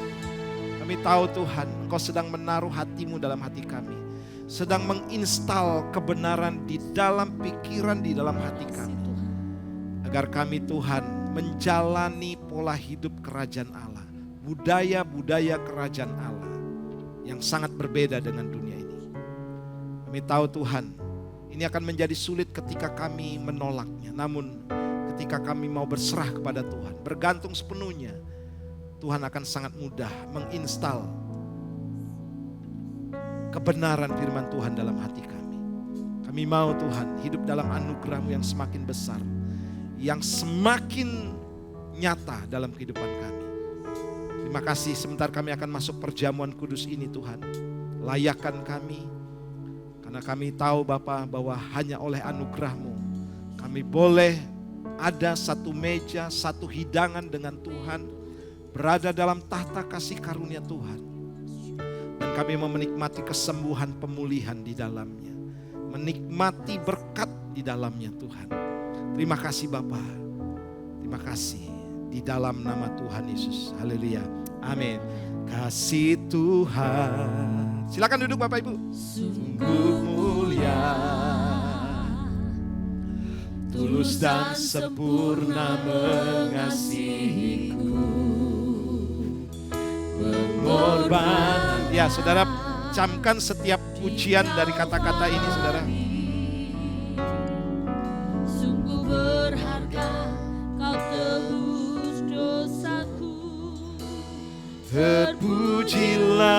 Kami tahu Tuhan, Engkau sedang menaruh hatimu dalam hati kami. Sedang menginstal kebenaran di dalam pikiran, di dalam hati kami. Agar kami Tuhan menjalani pola hidup kerajaan Allah. Budaya-budaya kerajaan Allah yang sangat berbeda dengan dunia ini. Kami tahu Tuhan, ini akan menjadi sulit ketika kami menolaknya. Namun ketika kami mau berserah kepada Tuhan, bergantung sepenuhnya, Tuhan akan sangat mudah menginstal kebenaran firman Tuhan dalam hati kami. Kami mau Tuhan hidup dalam anugerah-Mu yang semakin besar, yang semakin nyata dalam kehidupan kami. Terima kasih, sebentar kami akan masuk perjamuan kudus ini Tuhan. Layakkan kami. Karena kami tahu Bapa bahwa hanya oleh anugerah-Mu kami boleh ada satu meja, satu hidangan dengan Tuhan, berada dalam tahta kasih karunia Tuhan. Dan kami mau menikmati kesembuhan, pemulihan di dalamnya, menikmati berkat di dalamnya Tuhan. Terima kasih Bapa, terima kasih di dalam nama Tuhan Yesus. Haleluya, amin. Kasih Tuhan. Silakan duduk Bapak Ibu. Sungguh mulia tulus dan sempurna mengasihiku. Pengorbanan. Ya, saudara, camkan setiap pujian dari kata-kata ini, saudara. Sungguh berharga, kau tebus dosaku. Terpujilah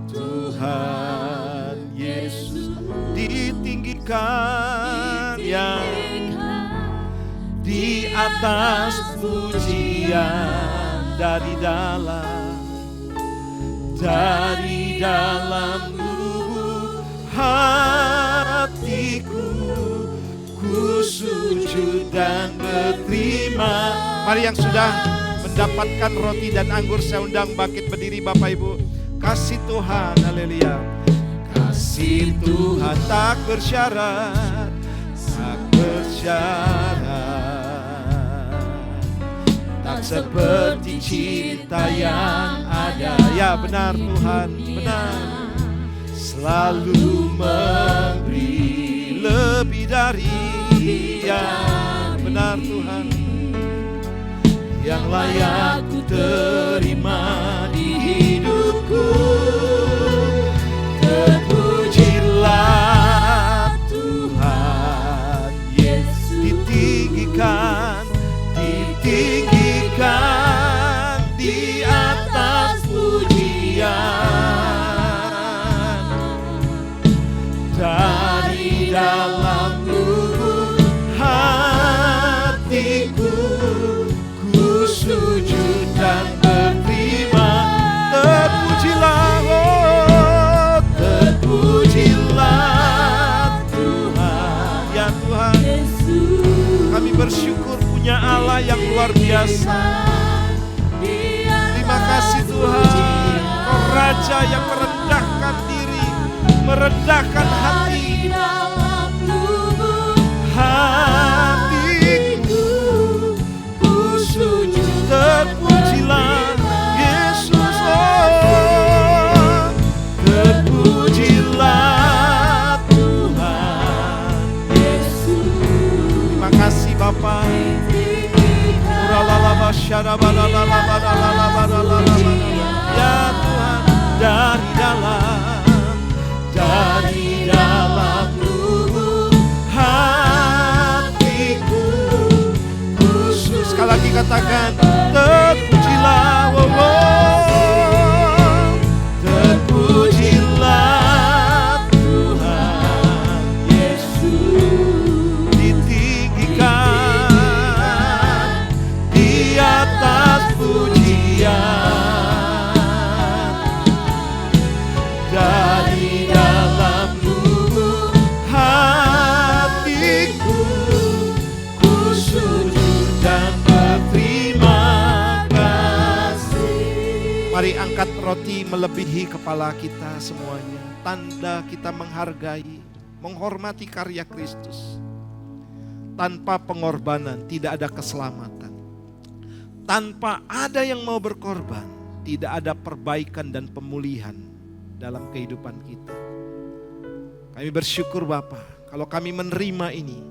Tuhan Yesus, ditinggikan ya di atas pujian dari dalam lubuk hatiku, ku sujud dan berterima. Mari yang sudah mendapatkan roti dan anggur, saya undang bangkit berdiri Bapak Ibu. Kasih Tuhan, haleluya. Kasih Tuhan tak bersyarat, tak seperti cinta yang ada. Ya benar Tuhan, benar. Selalu memberi lebih dari yang benar Tuhan, yang layak ku terima di hidupku. Terpujilah Tuhan Yesus, ditinggikan di atas pujian dari dalam lubuk hatiku, ku sujud dan berterima. Terpujilah, oh, terpujilah Tuhan. Ya Tuhan, kami bersyukur punya Allah yang luar biasa. Terima kasih Tuhan, Kau Raja yang merendahkan diri, merendahkan hati. Hatiku, ku sujud. Terpujilah Yesus, oh, terpujilah Tuhan Yesus. Terima kasih Bapa. Ya Tuhan, dari dalam lubuk hatiku, khusus. Sekali lagi katakan, terpujilah, oh, oh, terpujilah Tuhan Yesus, ditinggikan di atas pujian dari dalam lubuk hatiku, ku sujud dan berterima kasih. Mari angkat roti melebihi kepala kita semuanya, tanda kita menghargai, menghormati karya Kristus. Tanpa pengorbanan tidak ada keselamatan. Tanpa ada yang mau berkorban, tidak ada perbaikan dan pemulihan dalam kehidupan kita. Kami bersyukur Bapa, kalau kami menerima ini,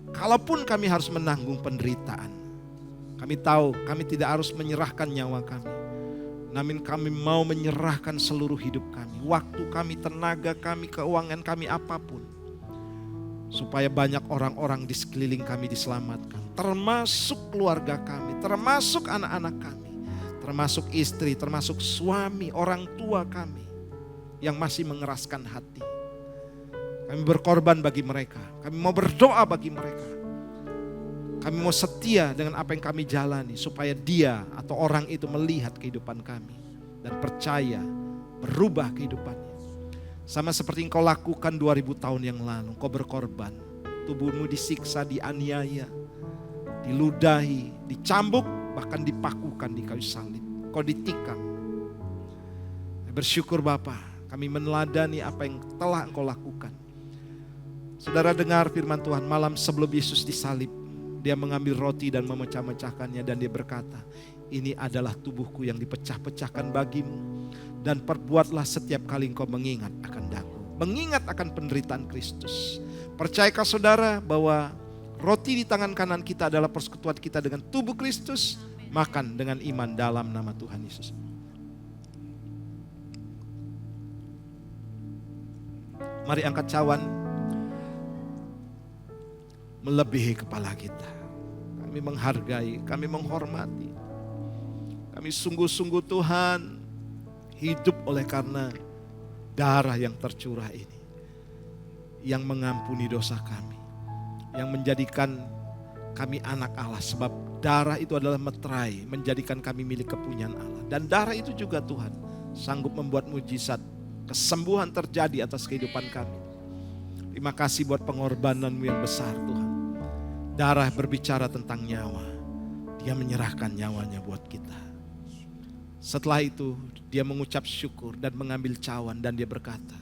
kalaupun kami harus menanggung penderitaan, kami tahu kami tidak harus menyerahkan nyawa kami, namun kami mau menyerahkan seluruh hidup kami, waktu kami, tenaga kami, keuangan kami, apapun, supaya banyak orang-orang di sekeliling kami diselamatkan, termasuk keluarga kami, termasuk anak-anak kami, termasuk istri, termasuk suami, orang tua kami yang masih mengeraskan hati. Kami berkorban bagi mereka, kami mau berdoa bagi mereka. Kami mau setia dengan apa yang kami jalani, supaya dia atau orang itu melihat kehidupan kami dan percaya, berubah kehidupannya. Sama seperti Engkau lakukan 2000 tahun yang lalu, Engkau berkorban. Tubuhmu disiksa, dianiaya, diludahi, dicambuk, bahkan dipakukan di kayu salib. Engkau ditikam. Bersyukur Bapa, kami meneladani apa yang telah Engkau lakukan. Saudara dengar firman Tuhan, malam sebelum Yesus disalib, Dia mengambil roti dan memecah-mecahkannya dan Dia berkata, ini adalah tubuhku yang dipecah-pecahkan bagimu. Dan perbuatlah setiap kali engkau mengingat akan daku. Mengingat akan penderitaan Kristus. Percayakah saudara bahwa roti di tangan kanan kita adalah persekutuan kita dengan tubuh Kristus? Makan dengan iman dalam nama Tuhan Yesus. Mari angkat cawan melebihi kepala kita. Kami menghargai, kami menghormati. Kami sungguh-sungguh Tuhan hidup oleh karena darah yang tercurah ini. Yang mengampuni dosa kami. Yang menjadikan kami anak Allah. Sebab darah itu adalah meterai, menjadikan kami milik kepunyaan Allah. Dan darah itu juga Tuhan sanggup membuat mujizat. Kesembuhan terjadi atas kehidupan kami. Terima kasih buat pengorbananmu yang besar Tuhan. Darah berbicara tentang nyawa. Dia menyerahkan nyawanya buat kita. Setelah itu dia mengucap syukur dan mengambil cawan dan dia berkata,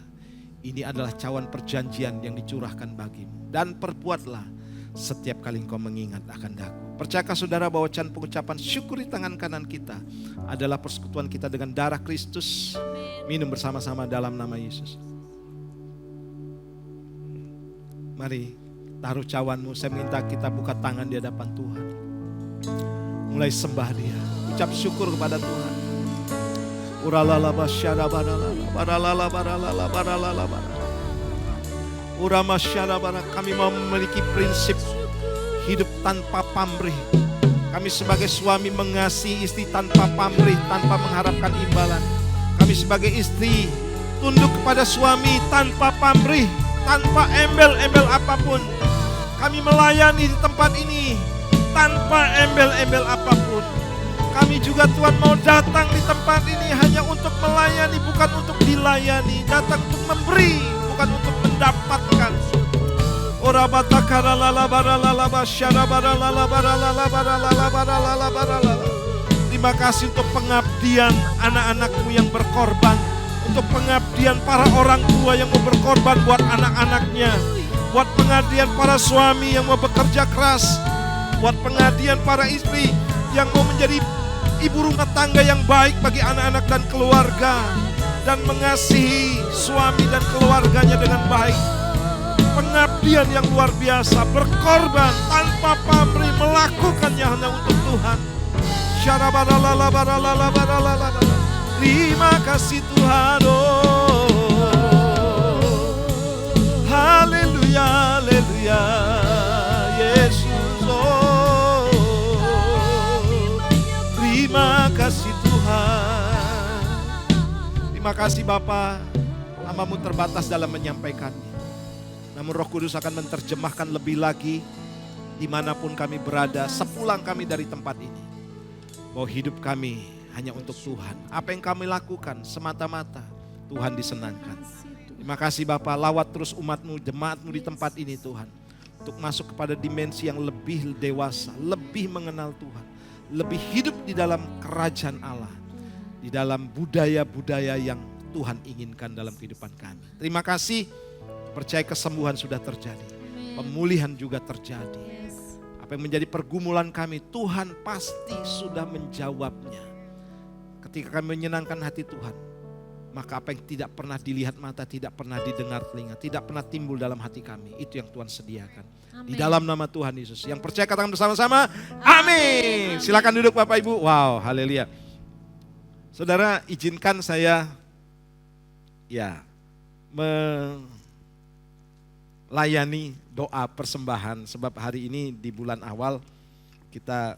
ini adalah cawan perjanjian yang dicurahkan bagimu. Dan perbuatlah setiap kali engkau mengingat akan daku. Percayakah saudara bahwa pengucapan syukur di tangan kanan kita adalah persekutuan kita dengan darah Kristus? Minum bersama-sama dalam nama Yesus. Mari taruh cawanmu, saya minta kita buka tangan di hadapan Tuhan. Mulai sembah dia, ucap syukur kepada Tuhan. Kami mau memiliki prinsip hidup tanpa pamrih. Kami sebagai suami mengasihi istri tanpa pamrih, tanpa mengharapkan imbalan. Kami sebagai istri tunduk kepada suami tanpa pamrih, tanpa embel-embel apapun. Kami melayani di tempat ini tanpa embel-embel apapun. Kami juga Tuhan mau datang di tempat ini hanya untuk melayani, bukan untuk dilayani. Datang untuk memberi, bukan untuk mendapatkan. Terima kasih untuk pengabdian anak-anakmu yang berkorban. Untuk pengabdian para orang tua yang mau berkorban buat anak-anaknya. Buat pengabdian para suami yang mau bekerja keras. Buat pengabdian para istri yang mau menjadi ibu rumah tangga yang baik bagi anak-anak dan keluarga. Dan mengasihi suami dan keluarganya dengan baik. Pengabdian yang luar biasa, berkorban tanpa pamrih, melakukannya hanya untuk Tuhan. Terima kasih Tuhan. Haleluya, haleluya, Yesus. Terima kasih Tuhan. Terima kasih Bapa, hamba-Mu terbatas dalam menyampaikannya. Namun Roh Kudus akan menerjemahkan lebih lagi dimanapun kami berada sepulang kami dari tempat ini. Bahwa hidup kami hanya untuk Tuhan. Apa yang kami lakukan semata-mata Tuhan disenangkan. Terima kasih Bapa, lawat terus umat-Mu, jemaat-Mu di tempat ini Tuhan. Untuk masuk kepada dimensi yang lebih dewasa, lebih mengenal Tuhan. Lebih hidup di dalam kerajaan Allah. Di dalam budaya-budaya yang Tuhan inginkan dalam kehidupan kami. Terima kasih. Percaya kesembuhan sudah terjadi. Pemulihan juga terjadi. Apa yang menjadi pergumulan kami, Tuhan pasti sudah menjawabnya. Ketika kami menyenangkan hati Tuhan, maka apa yang tidak pernah dilihat mata, tidak pernah didengar telinga, tidak pernah timbul dalam hati kami, itu yang Tuhan sediakan. Amin. Di dalam nama Tuhan Yesus. Yang percaya katakan bersama-sama, amin. Silakan duduk Bapak Ibu. Wow, haleluya. Saudara, izinkan saya melayani doa persembahan. Sebab hari ini di bulan awal kita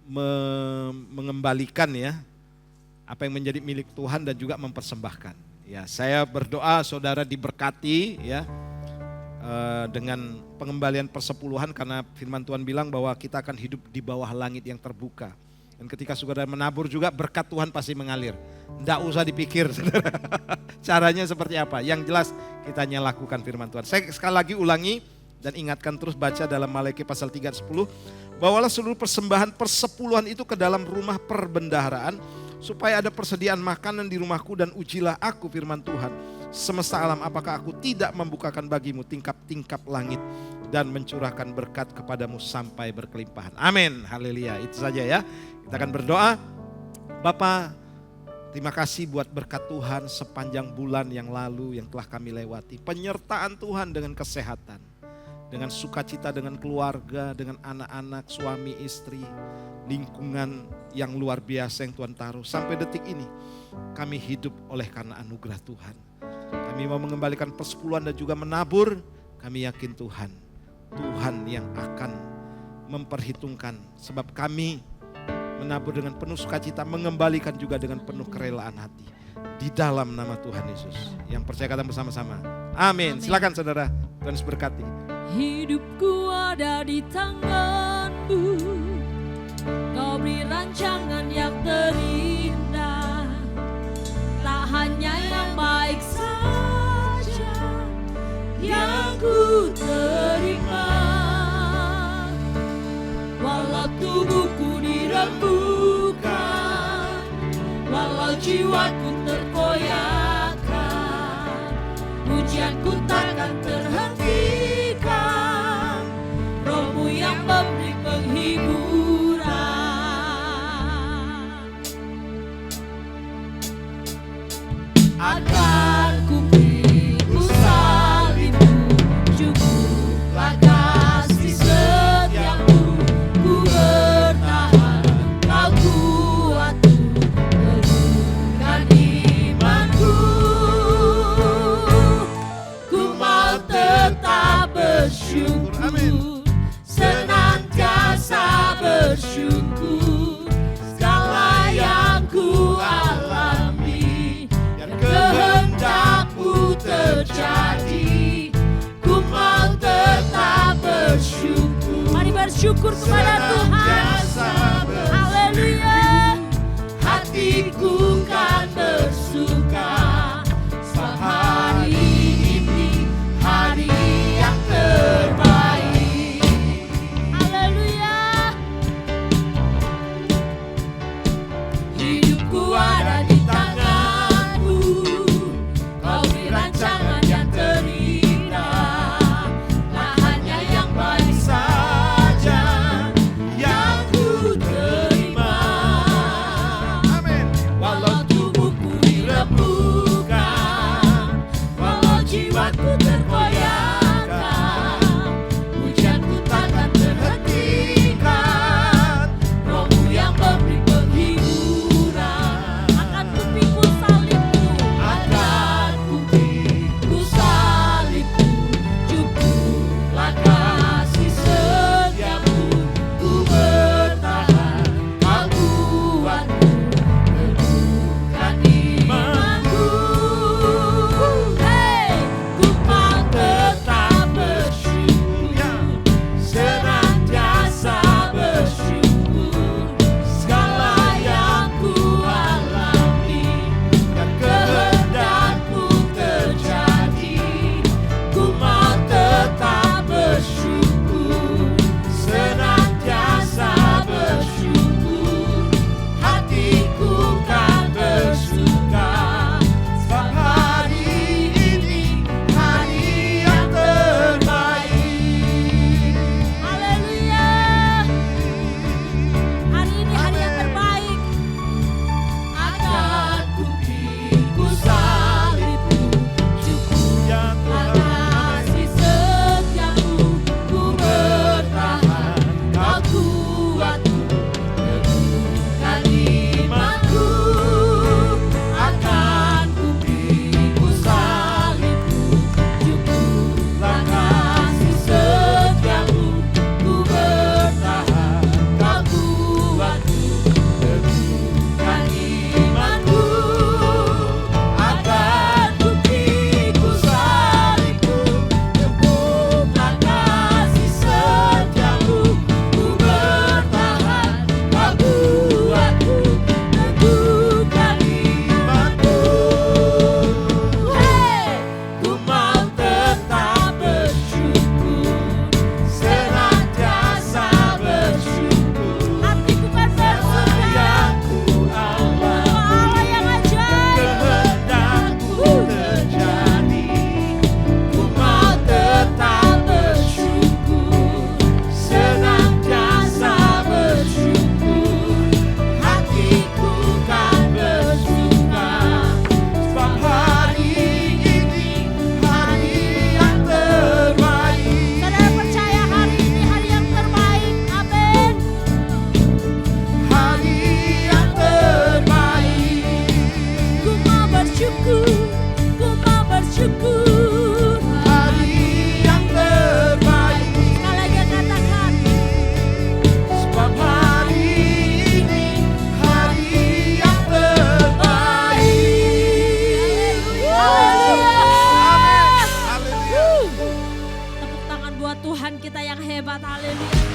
mengembalikan apa yang menjadi milik Tuhan dan juga mempersembahkan. Ya, saya berdoa saudara diberkati dengan pengembalian persepuluhan, karena firman Tuhan bilang bahwa kita akan hidup di bawah langit yang terbuka. Dan ketika saudara menabur juga berkat Tuhan pasti mengalir. Tidak usah dipikir saudara. Caranya seperti apa. Yang jelas kita hanya lakukan firman Tuhan. Saya sekali lagi ulangi dan ingatkan terus baca dalam Maleakhi pasal 3 ayat 10. Bawalah seluruh persembahan persepuluhan itu ke dalam rumah perbendaharaan. Supaya ada persediaan makanan di rumahku, dan ujilah aku firman Tuhan. Semesta alam, apakah aku tidak membukakan bagimu tingkap-tingkap langit dan mencurahkan berkat kepadamu sampai berkelimpahan. Amin. Haleluya. Itu saja ya. Kita akan berdoa. Bapa, Terima kasih buat berkat Tuhan sepanjang bulan yang lalu yang telah kami lewati. Penyertaan Tuhan dengan kesehatan, dengan sukacita, dengan keluarga, dengan anak-anak, suami, istri, lingkungan yang luar biasa yang Tuhan taruh. Sampai detik ini kami hidup oleh karena anugerah Tuhan. Kami mau mengembalikan persepuluhan dan juga menabur. Kami yakin Tuhan yang akan memperhitungkan, sebab kami menabur dengan penuh sukacita, mengembalikan juga dengan penuh kerelaan hati. Di dalam nama Tuhan Yesus. Yang percaya kata bersama-sama. Amin. Silakan saudara, Tuhan berkati. Hidupku ada di tangan-Mu, Kau beri rancangan yang terindah, tak hanya yang baik saja yang ku terima. Walau tubuhku dirembukan, walau jiwaku terkoyakkan, pujianku takkan terhentikan, Roh-Mu yang memberi penghiburan. Akan ku pikul salib-Mu, cukuplah kasih setia-Mu. Ku bertahan, Kau kuatku, teguhkan imanku. Ku Tuhan kita yang hebat. Haleluya.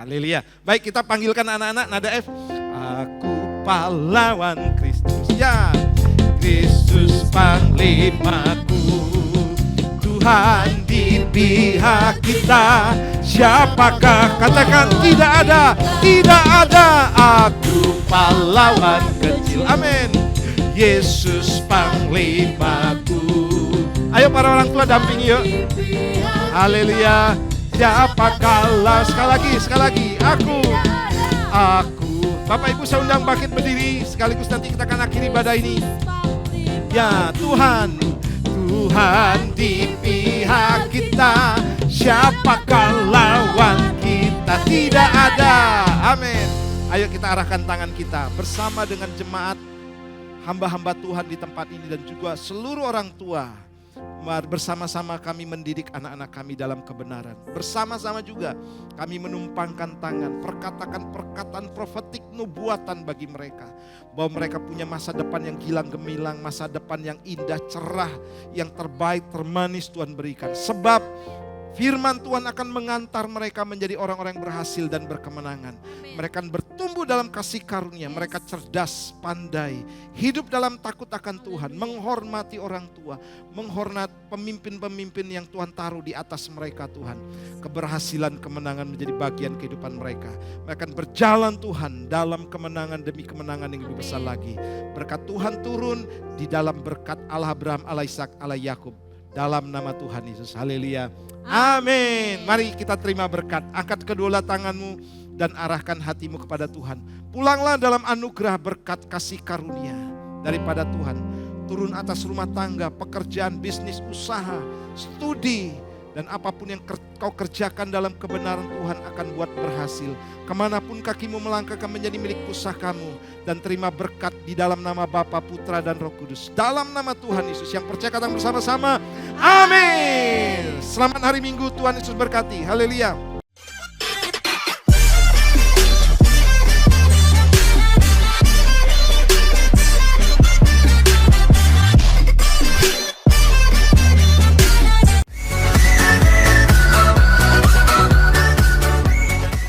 Haleluya. Baik, kita panggilkan anak-anak nada F. Aku pahlawan Kristus. Ya, Kristus panglimaku. Tuhan di pihak kita. Siapakah? Katakan tidak ada. Tidak ada. Aku pahlawan kecil. Amin. Yesus panglimaku. Ayo para orang tua dampingi yuk. Haleluya. Siapa kalah? Sekali lagi, aku. Bapak Ibu saya undang bangkit berdiri, sekaligus nanti kita akan akhiri ibadah ini. Ya Tuhan di pihak kita, siapakah lawan kita? Tidak ada. Amin. Ayo kita arahkan tangan kita bersama dengan jemaat hamba-hamba Tuhan di tempat ini dan juga seluruh orang tua. Bersama-sama kami mendidik anak-anak kami dalam kebenaran. Bersama-sama juga kami menumpangkan tangan, perkataan profetik nubuatan bagi mereka. Bahwa mereka punya masa depan yang gilang gemilang, masa depan yang indah, cerah, yang terbaik, termanis Tuhan berikan. Sebab firman Tuhan akan mengantar mereka menjadi orang-orang yang berhasil dan berkemenangan. Mereka bertumbuh dalam kasih karunia, mereka cerdas, pandai, hidup dalam takut akan Tuhan, menghormati orang tua, menghormati pemimpin-pemimpin yang Tuhan taruh di atas mereka Tuhan. Keberhasilan, kemenangan menjadi bagian kehidupan mereka. Mereka akan berjalan Tuhan dalam kemenangan demi kemenangan yang lebih besar lagi. Berkat Tuhan turun di dalam berkat Allah Abraham, Allah Ishak, Allah Yakub. Dalam nama Tuhan Yesus. Haleluya. Amin. Mari kita terima berkat. Angkat kedua tanganmu dan arahkan hatimu kepada Tuhan. Pulanglah dalam anugerah berkat kasih karunia daripada Tuhan. Turun atas rumah tangga, pekerjaan, bisnis, usaha, studi. Dan apapun yang kau kerjakan dalam kebenaran Tuhan akan buat berhasil. Kemanapun kakimu melangkah akan menjadi milik pusakamu. Dan terima berkat di dalam nama Bapa, Putra, dan Roh Kudus. Dalam nama Tuhan Yesus yang percaya katakan bersama-sama. Amin. Selamat hari Minggu, Tuhan Yesus berkati. Haleluya.